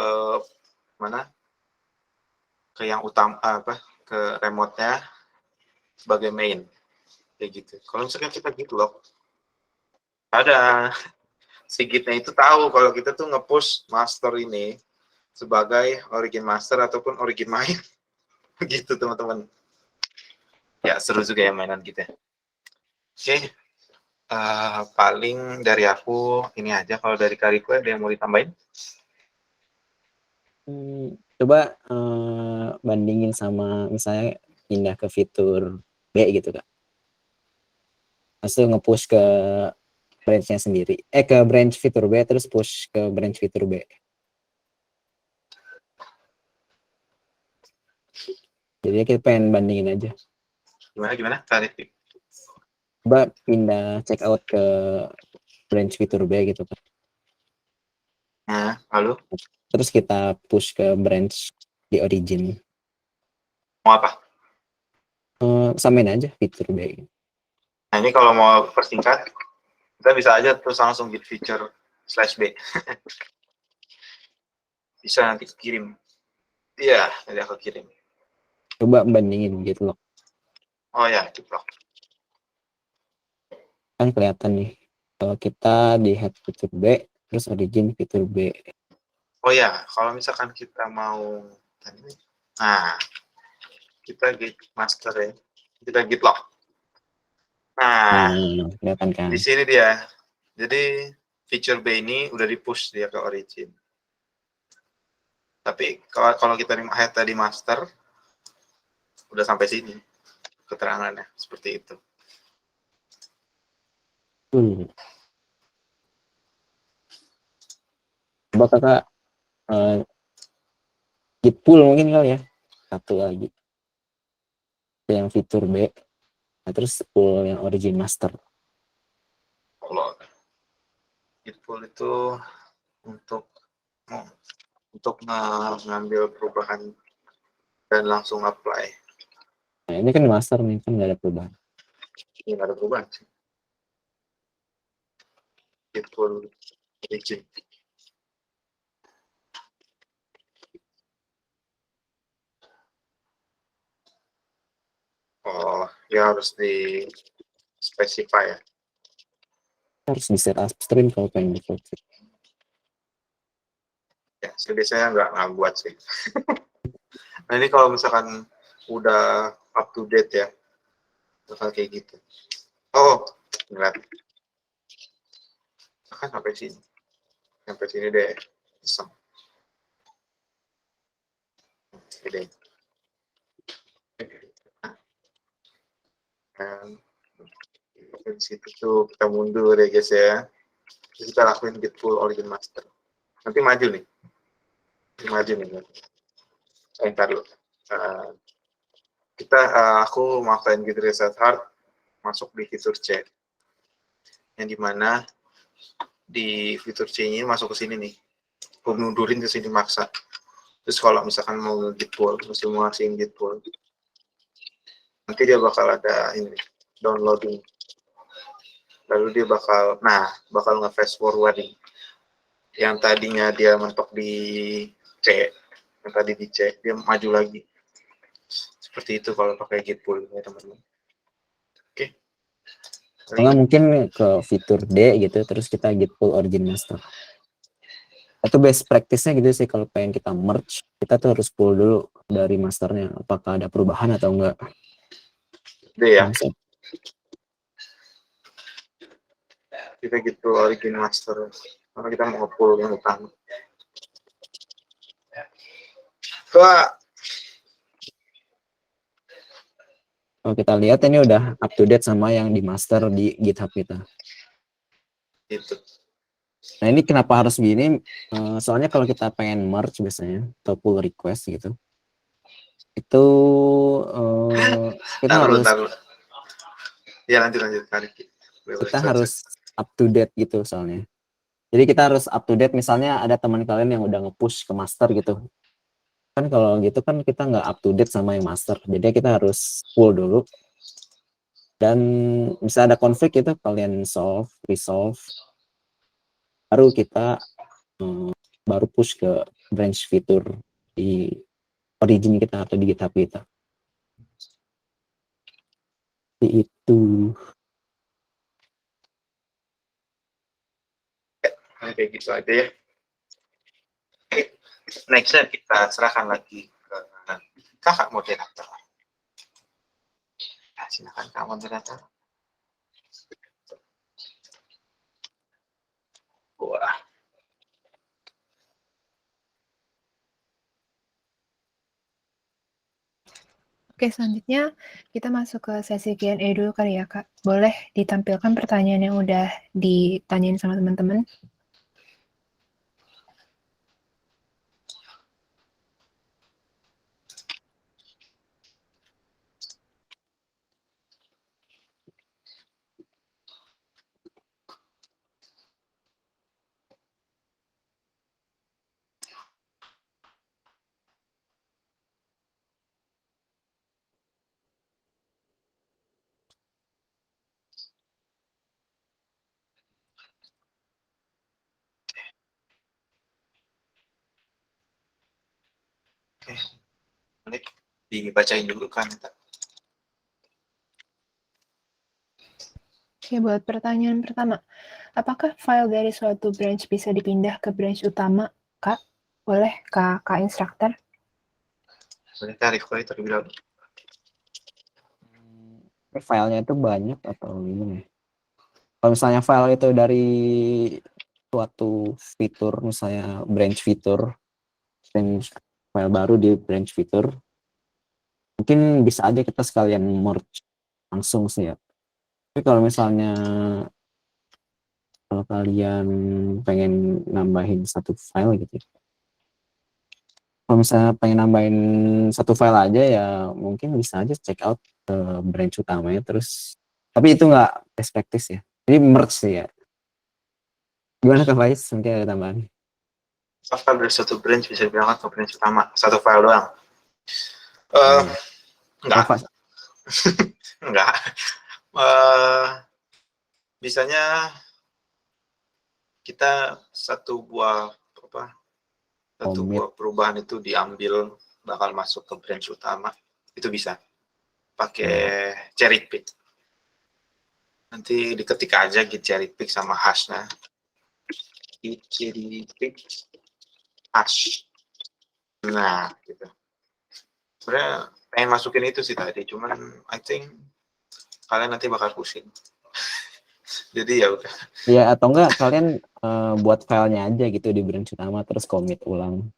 mana? Ke yang utama ke remote-nya sebagai main. Kayak gitu. Kalau misalkan kita gitu loh, ada si Gitnya itu tahu kalau kita tuh nge-push master ini sebagai origin master ataupun origin main. Gitu teman-teman. Ya seru juga ya mainan kita. Oke. Paling dari aku ini aja. Kalau dari Kariko ada yang mau ditambahin?
Coba bandingin sama misalnya pindah ke fitur B gitu Kak. Langsung nge-push ke branch-nya sendiri. Ke branch fitur B terus push ke branch fitur B. Jadi kita pengen bandingin aja.
Gimana? Tarik.
coba pindah check out ke branch fitur B gitu kan.
Nah, lalu
Terus kita push ke branch di origin.
mau apa?
Samain aja fitur B.
Nah, ini kalau mau persingkat, kita bisa aja terus langsung git feature /b. Bisa nanti kirim. Iya, nanti aku kirim.
Coba bandingin gitu loh.
Oh ya, diplok.
Kan kelihatan nih. Kalau kita di head fitur B, terus origin fitur B.
Oh ya, kalau misalkan kita mau, nah, kita git master ya, kita git log. Nah,
Kelihatan kan.
di sini dia. Jadi feature B ini udah di push dia ke origin. Tapi kalau kita head tadi master, udah sampai sini keterangannya seperti itu.
Coba kakak git pull mungkin kali ya. Satu lagi. Yang fitur B. Nah, terus pull yang origin master.
Kalau git pull itu untuk ngambil perubahan dan langsung apply.
Nah, ini kan master nih, kan nggak ada perubahan.
Ini nggak ada perubahan sih. Git pull origin. Oh, ya harus di specify ya.
Harus di set upstream kalau pengen default.
Ya, saya biasanya nggak buat sih. Nah, ini kalau misalkan udah up to date ya, bakal kayak gitu. Oh, ngeliat. Kan sampai sini deh. Iseng. Oke. Dan di situ tuh kita mundur ya guys ya. Terus kita lakuin git pull origin master. Nanti maju nih. Maju nih. Ntar dulu. Aku mau maafin git reset hard masuk di fitur C. Yang dimana di fitur C ini masuk ke sini nih. Aku mundurin ke sini maksa. Terus kalau misalkan mau git pull, simulasi git pull, nanti dia bakal ada ini downloading. Lalu dia bakal nge-fast forwarding. Yang tadinya dia mentok di C, yang tadi di C, dia maju lagi. Seperti itu kalau pakai git pull ya teman-teman. Oke.
Kalau mungkin ke fitur D gitu, terus kita git pull origin master. Itu best practice-nya gitu sih, kalau pengen kita merge, kita tuh harus pull dulu dari masternya, apakah ada perubahan atau enggak.
D ya. Kita gitu origin master, karena kita mau pull yang utama.
Kalau kita lihat ini udah up to date sama yang di master di GitHub kita.
Gitu.
Nah ini kenapa harus begini? Soalnya kalau kita pengen merge biasanya atau pull request gitu, itu kita harus
Ya lanjut tarik.
kita harus up to date gitu soalnya. Jadi kita harus up to date. Misalnya ada teman kalian yang udah nge-push ke master gitu. Kan kalau gitu kan kita nggak up to date sama yang master. Jadi kita harus pull dulu. Dan bisa ada konflik itu kalian resolve. Baru kita baru push ke branch fitur di origin kita atau di GitHub kita. Itu.
Kayak gitu aja ya. Nextnya kita serahkan lagi ke kakak moderator. Nah, silakan kak moderator. Wah.
Oke, selanjutnya kita masuk ke sesi Q&A dulu kali ya, Kak. Boleh ditampilkan pertanyaan yang udah ditanyain sama teman-teman?
dibacain dulu kan.
Oke, buat pertanyaan pertama. Apakah file dari suatu branch bisa dipindah ke branch utama, Kak? Boleh, Kak Instructor?
Sebenarnya tarif itu bilang
Filenya itu banyak atau gimana ya? Kalau misalnya file itu dari suatu fitur, misalnya branch file baru di branch fitur, mungkin bisa aja kita sekalian merge langsung sih ya. Tapi kalau misalnya kalau kalian pengen nambahin satu file gitu, kalau misalnya pengen nambahin satu file aja ya mungkin bisa aja check out ke branch utamanya terus. Tapi itu nggak best practice ya. Jadi merge sih ya. Gimana Kak Faiz? Mungkin ada tambahan.
file dari satu branch bisa diberangkat ke branch utama, satu file doang. Enggak.
Apa?
Enggak. Biasanya kita satu buah perubahan itu diambil bakal masuk ke branch utama, itu bisa pakai cherry pick. Nanti diketik aja git cherry pick sama hashnya, git cherry pick hash. Nah, gitu. Sebenarnya pengen masukin itu sih tadi, cuman I think kalian nanti bakal pusing. Jadi ya udah.
Ya atau enggak kalian buat filenya aja gitu di branch utama terus commit ulang.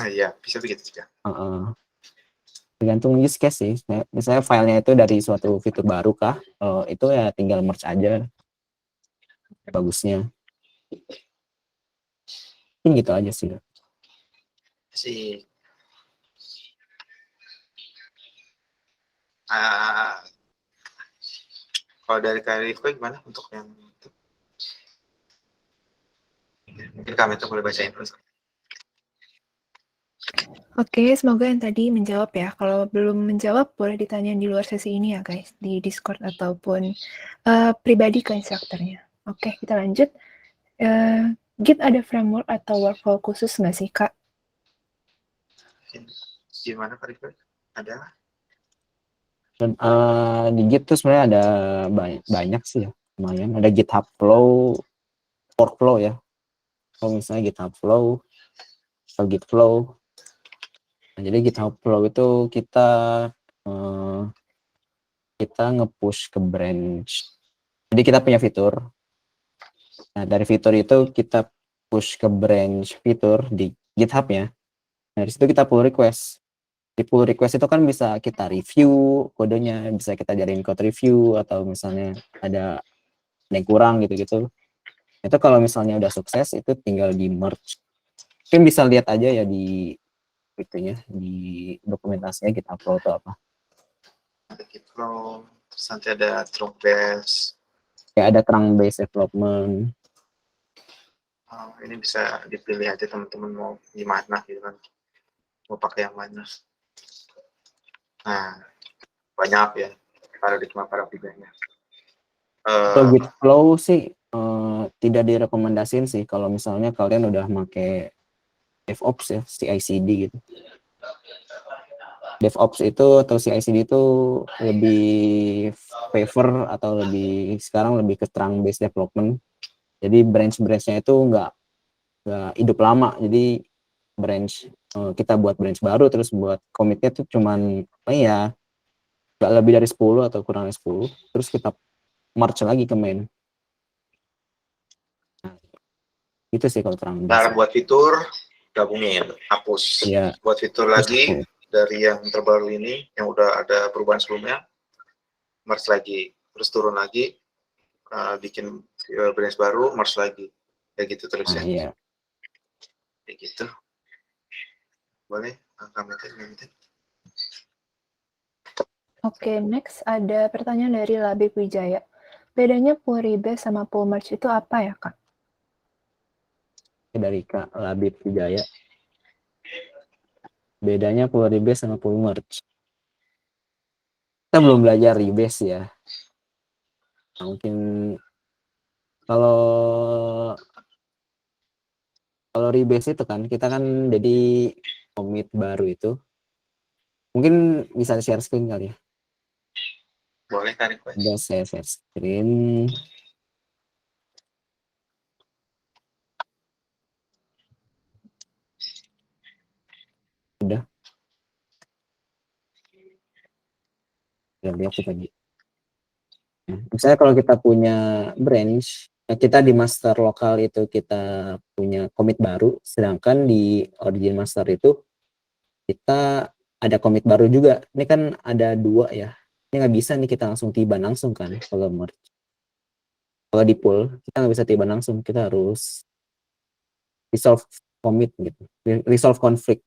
Ya, bisa begitu juga.
Tergantung use case sih. Misalnya filenya itu dari suatu fitur baru kah? Itu ya tinggal merge aja. Bagusnya. Mungkin gitu aja sih.
Si kalau dari Kak Rifko gimana untuk yang itu? Mungkin kami itu boleh bacain terus.
Oke, semoga yang tadi menjawab ya. Kalau belum menjawab, boleh ditanya di luar sesi ini ya guys, di Discord ataupun pribadi ke instrukturnya. Oke, kita lanjut. Git ada framework atau workflow khusus nggak sih, Kak?
Gimana Kak Rifko? Ada?
Dan di Git tuh sebenarnya ada banyak sih ya. Lumayan. Ada GitHub Flow, workflow ya. Kalau misalnya GitHub Flow atau Git Flow. Nah, jadi GitHub Flow itu kita nge-push ke branch. Jadi kita punya fitur. Nah, dari fitur itu kita push ke branch fitur di GitHub-nya. Nah, dari situ kita pull request. Di pull request itu kan bisa kita review kodenya, bisa kita jadiin code review, atau misalnya ada yang kurang gitu-gitu. Itu kalau misalnya udah sukses, itu tinggal di merge. Mungkin bisa lihat aja ya di itunya, di dokumentasinya GitHub Flow itu apa.
Ada Git Flow, terus nanti ada Trunk-based.
Kayak ada trunk-based development.
Ini bisa dipilih aja teman-teman mau gimana gitu kan. Mau pakai yang mana. Nah, banyak ya paradigma-paradigmanya.
Kalau Git Flow sih tidak direkomendasiin sih kalau misalnya kalian udah pakai DevOps ya, CI/CD gitu. DevOps itu atau CI/CD itu lebih favor atau sekarang lebih ke trunk-based development. Jadi branch-branchnya itu nggak hidup lama. Jadi kita buat branch baru terus buat commitnya tuh cuman ya nggak lebih dari 10 atau kurang dari 10. Terus kita merge lagi ke main. Itu sih kalau trunk-based.
Nah, buat fitur gabungin, hapus.
Ya,
buat fitur lagi dari yang terbaru ini yang udah ada perubahan sebelumnya, merge lagi, terus turun lagi, bikin branch baru, merge lagi, kayak gitu terus ya.
Iya.
Kayak gitu. Boleh, kami minta.
Oke, next ada pertanyaan dari Labib Wijaya. Bedanya pull rebase sama pull merge itu apa ya, Kak?
Dari Kak Labib Wijaya. Bedanya pull rebase sama pull merge. Kita belum belajar rebase ya. Nah, mungkin kalau rebase itu kan kita kan jadi commit baru itu Mungkin bisa share screen kali ya.
Boleh kan request?
Udah saya share screen. Udah. Ya, lihat tadi. Nah, misalnya kalau kita punya branch, kita di master lokal itu kita punya commit baru, sedangkan di origin master itu kita ada commit baru juga. Ini kan ada 2 ya. Ini nggak bisa nih kita langsung tiba langsung kan kalau merge. Kalau di pool kita nggak bisa tiba langsung, kita harus resolve commit gitu, resolve conflict.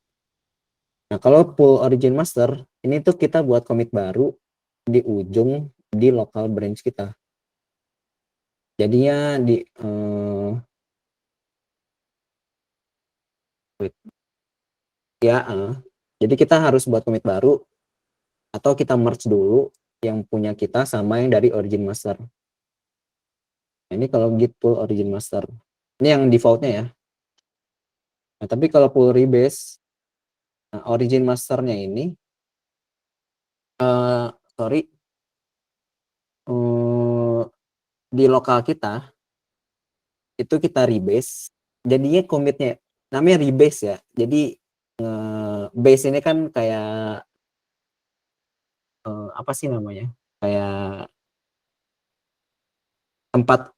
Nah kalau pool origin master ini tuh kita buat commit baru di ujung di local branch kita. Jadinya di jadi kita harus buat commit baru atau kita merge dulu yang punya kita sama yang dari origin master. Nah, ini kalau git pool origin master. Ini yang defaultnya ya. Nah, tapi kalau pool rebase, nah, origin masternya ini, sorry, di lokal kita, itu kita rebase, jadinya commitnya, namanya rebase ya. Jadi, base ini kan kayak, apa sih namanya? Kayak tempat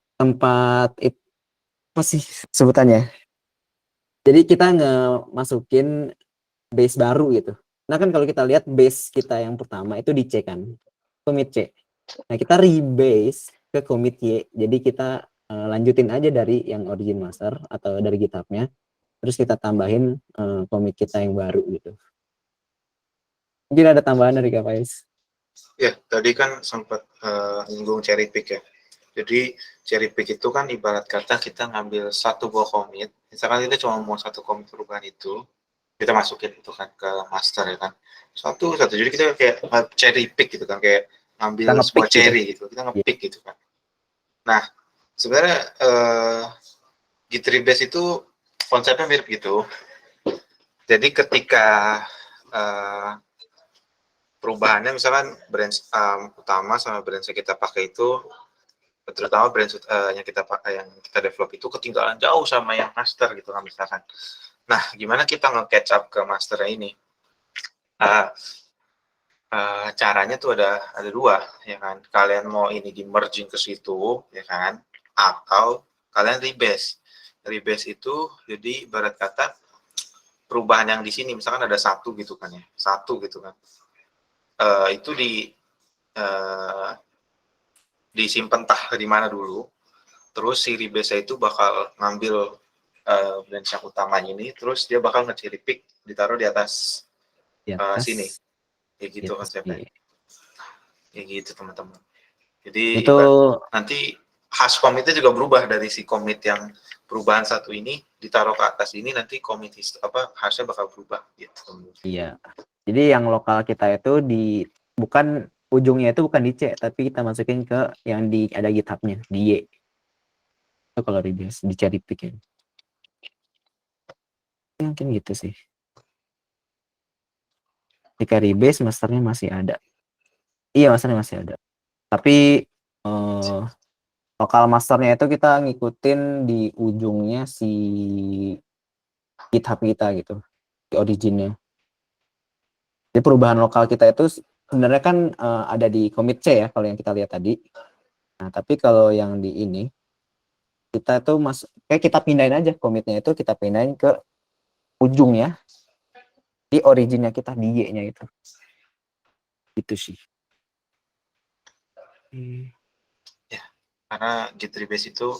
apa sih sebutannya? Jadi kita masukin base baru gitu. Nah kan kalau kita lihat base kita yang pertama itu di C kan, commit C. Nah kita rebase ke commit Y, jadi kita lanjutin aja dari yang origin master atau dari GitHub-nya, terus kita tambahin commit kita yang baru gitu. Mungkin ada tambahan dari Kak Faiz?
Ya, tadi kan sempat nyinggung cherry pick ya. Jadi cherry pick itu kan ibarat kata kita ngambil satu buah commit, misalkan kita cuma mau satu commit perubahan itu, kita masukin itu kan ke master ya kan. Satu. Jadi kita kayak cherry pick gitu kan, kayak
Kita
ngambil
nge-pick
sebuah
gitu.
cherry gitu. Kita nge-pick gitu kan. Nah, sebenarnya Git rebase itu konsepnya mirip gitu. Jadi ketika perubahannya misalkan branch utama sama branch yang kita pakai itu, terutama branch yang kita pakai, yang kita develop itu ketinggalan jauh sama yang master gitu kan misalkan. Nah, gimana kita nge-catch up ke masternya ini? Caranya tuh ada 2 ya kan. Kalian mau ini di merging ke situ ya kan, atau kalian rebase. Rebase itu jadi ibarat kata perubahan yang di sini misalkan ada 1 gitu kan ya, 1 gitu kan. Itu disimpan entah di mana dulu. Terus si rebase itu bakal ngambil branch yang utamanya ini, terus dia bakal nge-cherry pick ditaruh di atas sini. Kayak gitu konsepnya. Kayak gitu teman-teman. Jadi
Itu
nanti hash commit-nya juga berubah dari si commit yang perubahan satu ini ditaruh ke atas ini, nanti commit hashnya bakal berubah gitu.
iya. Jadi yang lokal kita itu bukan ujungnya itu bukan di C, tapi kita masukin ke yang ada GitHub-nya di Y. Itu kalau rebase di cherry pick ya. Mungkin gitu sih. Jika rebase masternya masih ada. Iya, masternya masih ada. Tapi lokal masternya itu kita ngikutin di ujungnya si GitHub kita gitu, di originnya. Jadi perubahan lokal kita itu sebenarnya kan ada di commit C ya kalau yang kita lihat tadi. Nah tapi kalau yang di ini kita tuh kayak kita pindahin aja commitnya itu, kita pindahin ke ujungnya di originnya kita di Y-nya itu. Gitu sih.
Ya, karena Git rebase itu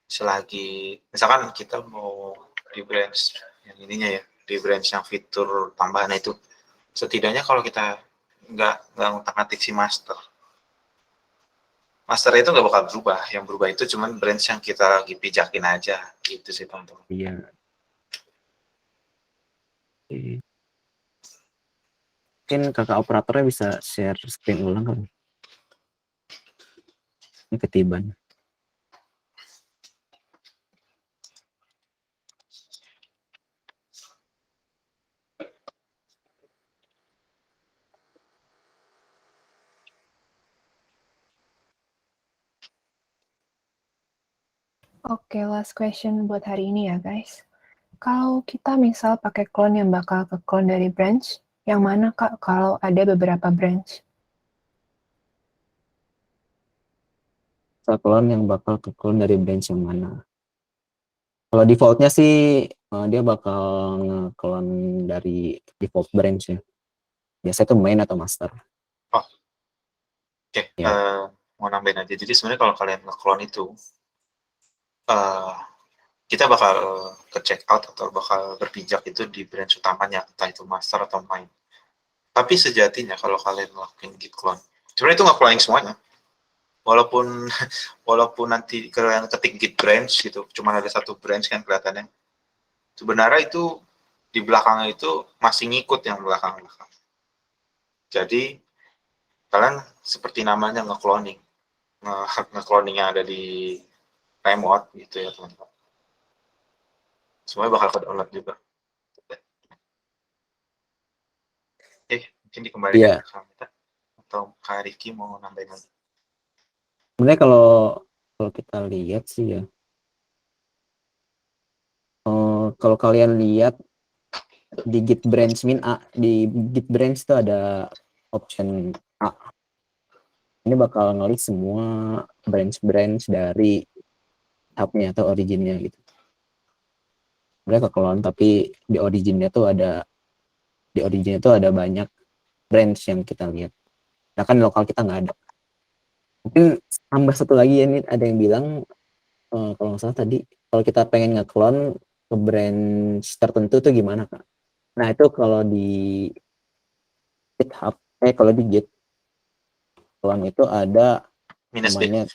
selagi misalkan kita mau di branch yang ininya ya, di branch yang fitur tambahan itu, setidaknya kalau kita nggak ngutak-ngatik si master itu nggak bakal berubah. Yang berubah itu cuman branch yang kita lagi pijakin aja gitu sih teman-teman.
Iya. Mungkin kakak operatornya bisa share screen ulang kan? Ini ketiban.
Oke, last question buat hari ini ya guys. Kalau kita misal pakai clone yang bakal ke clone dari branch, yang mana Kak kalau ada beberapa branch?
Clone yang bakal ke clone dari branch yang mana? Kalau defaultnya sih dia bakal nge-clone dari default branch ya. Biasanya itu main atau master.
Oke,
Ya.
mau nambahin aja. Jadi sebenarnya kalau kalian nge-clone itu, kita bakal ke check out atau bakal berpijak itu di branch utamanya, entah itu master atau main. Tapi sejatinya kalau kalian ngelakuin git clone, sebenarnya itu nggak cloning semuanya. Walaupun walaupun nanti kalian ketik git branch gitu, cuma ada satu branch kan kelihatannya. Sebenarnya itu di belakangnya itu masih ngikut yang belakang-belakang. Jadi kalian seperti namanya nge-cloning. Nge-cloning yang ada di remote gitu ya teman-teman. Semuanya bakal ke download juga. Mungkin dikembalikan ke Kamita atau Kak Riki mau nambahin lagi.
Sebenarnya kalau kita lihat sih ya, kalau kalian lihat di git branch min a, di git branch itu ada option a. Ini bakal ngelis semua branch dari hubnya atau originnya gitu. Mereka clone tapi di originnya tuh ada banyak branch yang kita lihat. Nah kan lokal kita nggak ada. Mungkin tambah satu lagi ya, ini ada yang bilang kalau nggak salah tadi kalau kita pengen nge-clone ke branch tertentu tuh gimana Kak? Nah itu kalau di GitHub, kalau di Git clone itu ada
Minus B.
namanya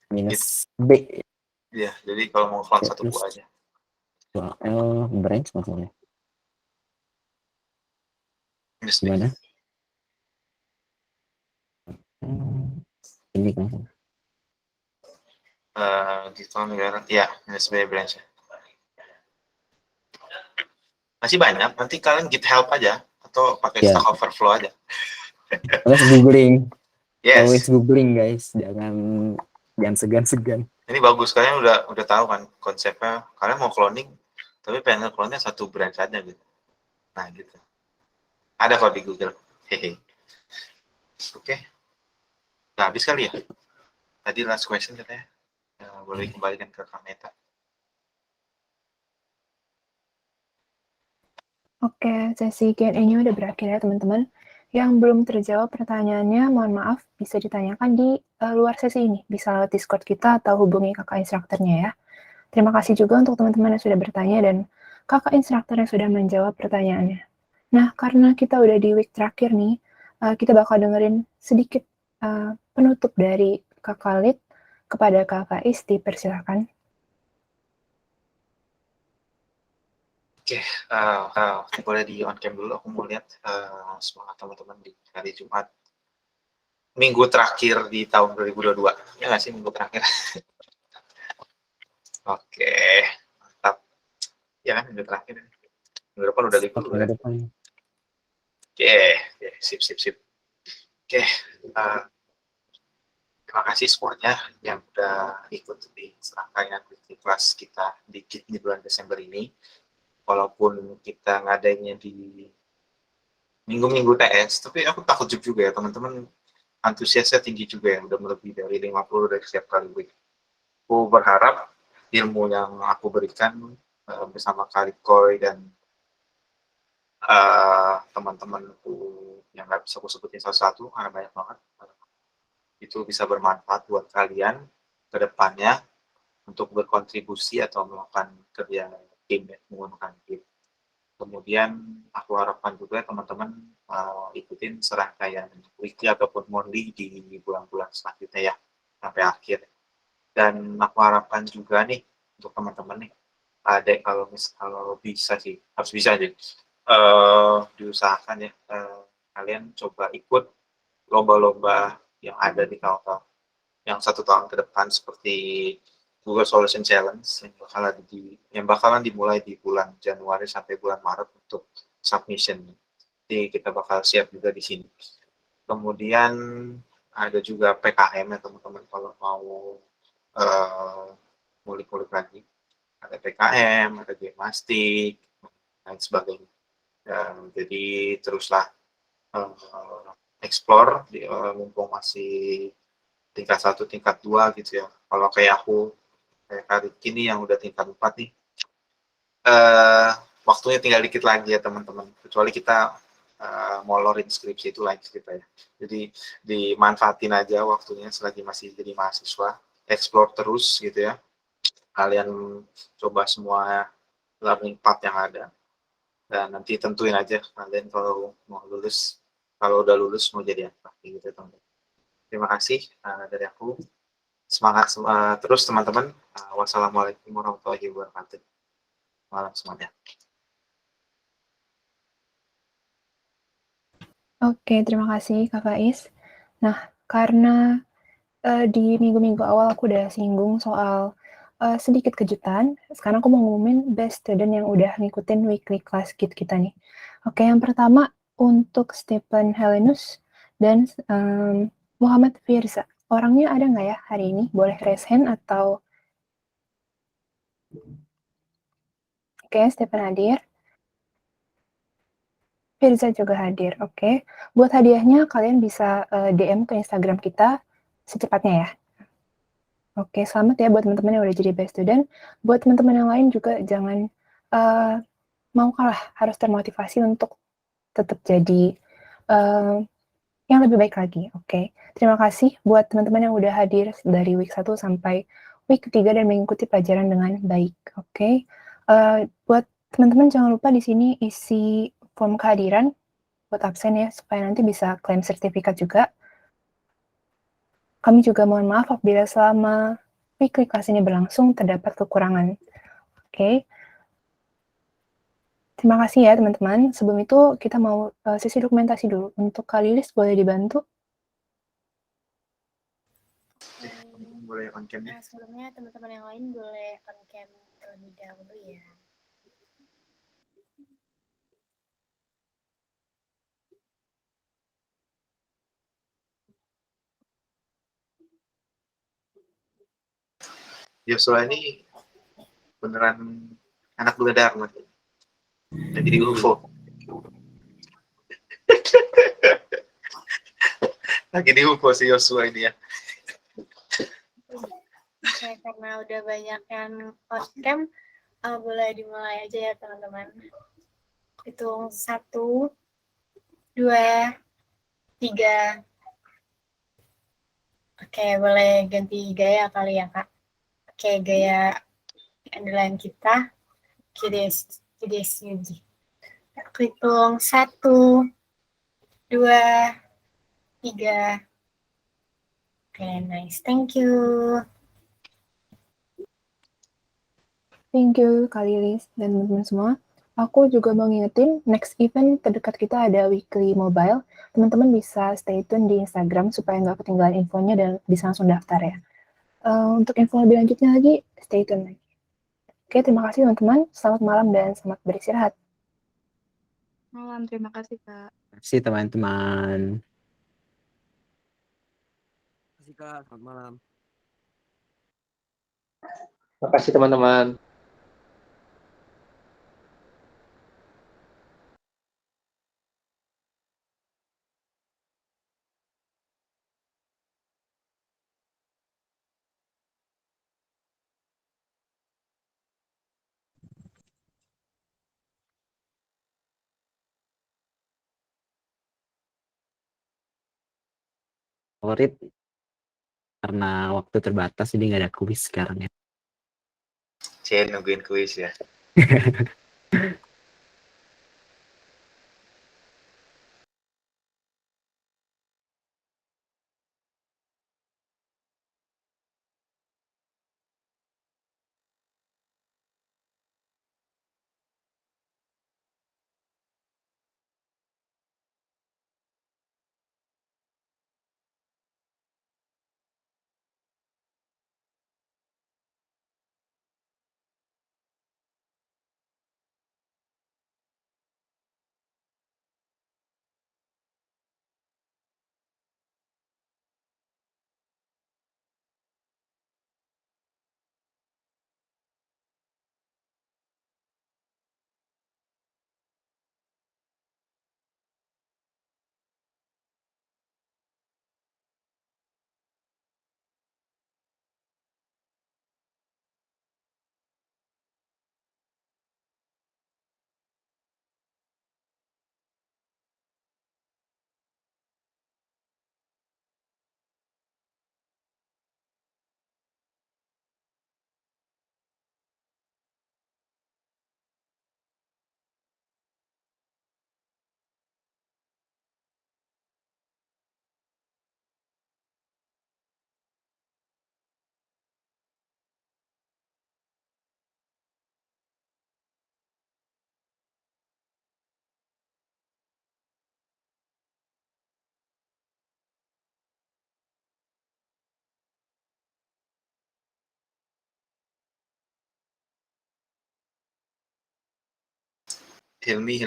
minus B.
Iya, jadi kalau mau clone satu buah aja.
Branch maksudnya.
Minus B.
Gimana? Ini kan.
Gitu negara. Ya, minus B branch. Masih banyak, nanti kalian git help aja atau pakai
Ya.
Stack Overflow aja.
Always googling.
Yes.
Always googling guys, jangan segan-segan.
Ini bagus, kalian udah tahu kan konsepnya. Kalian mau cloning, tapi pengen clone-nya satu branch aja gitu. Nah gitu. Ada kok di Google. Hehe. Oke. Nah, habis kali ya. Tadi last question katanya. Boleh kembalikan ke Kameta.
Oke, sesi Q&A-nya udah berakhir ya teman-teman. Yang belum terjawab pertanyaannya, mohon maaf, bisa ditanyakan di luar sesi ini. Bisa lewat Discord kita atau hubungi kakak instrukturnya ya. Terima kasih juga untuk teman-teman yang sudah bertanya dan kakak instruktur yang sudah menjawab pertanyaannya. Nah, karena kita udah di week terakhir nih, kita bakal dengerin sedikit penutup dari Kak Khalid kepada Kakak Is, dipersilakan.
Oke, boleh di on cam dulu. Aku mau lihat semangat teman-teman di hari Jumat. Minggu terakhir di tahun 2022. Ya nggak sih minggu terakhir? Oke, mantap. Ya kan minggu terakhir. Minggu depan udah libur. Oke, sip. Oke, terima kasih semuanya yang udah ikut di serangkaian kelas kita di bulan Desember ini. Walaupun kita ngadainnya di minggu-minggu TS, tapi aku takut juga ya teman-teman, antusiasnya tinggi juga ya, udah melebihi dari 50 dari setiap kali week. Aku berharap ilmu yang aku berikan bersama Kalikoy dan teman-temanku yang nggak bisa aku sebutin satu-satu karena banyak banget, itu bisa bermanfaat buat kalian ke depannya untuk berkontribusi atau melakukan kerja tim ya, menggunakan tim. Kemudian aku harapkan juga teman-teman ikutin serangkaian weekly ataupun monthly di bulan-bulan selanjutnya ya, sampai akhir. Dan aku harapkan juga nih untuk teman-teman nih, ada kalau bisa sih, harus bisa aja, diusahakan ya, kalian coba ikut lomba-lomba yang ada di tahun-tahun yang 1 tahun ke depan, seperti Google Solution Challenge yang bakalan dimulai di bulan Januari sampai bulan Maret untuk submission. Jadi kita bakal siap juga di sini. Kemudian ada juga PKM ya teman-teman, kalau mau ngulik-ngulik lagi. Ada PKM, ada Gemastik, dan sebagainya. Jadi teruslah explore mumpung masih tingkat 1, tingkat 2 gitu ya. Kalau kayak aku, kayak Karik ini yang udah tingkat 4 nih, waktunya tinggal dikit lagi ya teman-teman. Kecuali kita molorin skripsi itu lain cerita ya. Jadi dimanfaatin aja waktunya selagi masih jadi mahasiswa, explore terus gitu ya. Kalian coba semua learning path yang ada, dan nanti tentuin aja kalian kalau mau lulus, kalau udah lulus mau jadi apa gitu teman-teman. Terima kasih dari aku. Semangat terus teman-teman. Wassalamualaikum warahmatullahi wabarakatuh. Malam semuanya.
Oke, terima kasih Kak Faiz. Nah, karena di minggu-minggu awal aku udah singgung soal sedikit kejutan, sekarang aku mau ngumumin best student yang udah ngikutin weekly class kit kita nih. Oke, yang pertama untuk Stephen Helenus dan Muhammad Firza. Orangnya ada nggak ya hari ini? Boleh raise hand atau... Oke, Stephen hadir. Firza juga hadir, oke. Buat hadiahnya kalian bisa DM ke Instagram kita secepatnya ya. Oke, selamat ya buat teman-teman yang udah jadi best student. Buat teman-teman yang lain juga jangan mau kalah, harus termotivasi untuk tetap jadi yang lebih baik lagi. Oke, terima kasih buat teman-teman yang udah hadir dari week 1 sampai week ketiga dan mengikuti pelajaran dengan baik. Oke, buat teman-teman jangan lupa di sini isi form kehadiran buat absen ya, supaya nanti bisa klaim sertifikat juga. Kami juga mohon maaf apabila selama weekly class ini berlangsung terdapat kekurangan. Oke. Terima kasih ya teman-teman. Sebelum itu kita mau sesi dokumentasi dulu. Untuk Kak Lilis boleh dibantu?
Boleh on cam ya.
Nah, sebelumnya teman-teman yang lain boleh on cam terlebih dahulu ya.
Yosua ini beneran anak muda Dharma. Lagi di UFO. Lagi di UFO si Yosua ini ya.
Oke, karena udah banyak yang on cam, boleh dimulai aja ya teman-teman. Hitung 1, 2, 3. Oke, boleh ganti gaya kali ya Kak. Oke, gaya andalan kita. Kides Yuji. Aku hitung 1, 2, 3. Oke, nice. Thank you.
Thank you Kak Lilis dan teman-teman semua. Aku juga mau ngingetin, next event terdekat kita ada weekly mobile. Teman-teman bisa stay tune di Instagram supaya nggak ketinggalan infonya dan bisa langsung daftar ya. Untuk info lebih lanjutnya lagi, stay tune lagi. Oke, terima kasih teman-teman. Selamat malam dan selamat beristirahat.
Malam, terima kasih Kak.
Terima kasih teman-teman.
Terima kasih Kak, selamat malam.
Terima kasih teman-teman.
Favorit karena waktu terbatas jadi nggak ada kuis sekarang ya.
Saya nungguin kuis ya. Hilmi,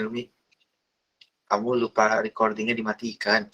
kamu lupa recordingnya dimatikan.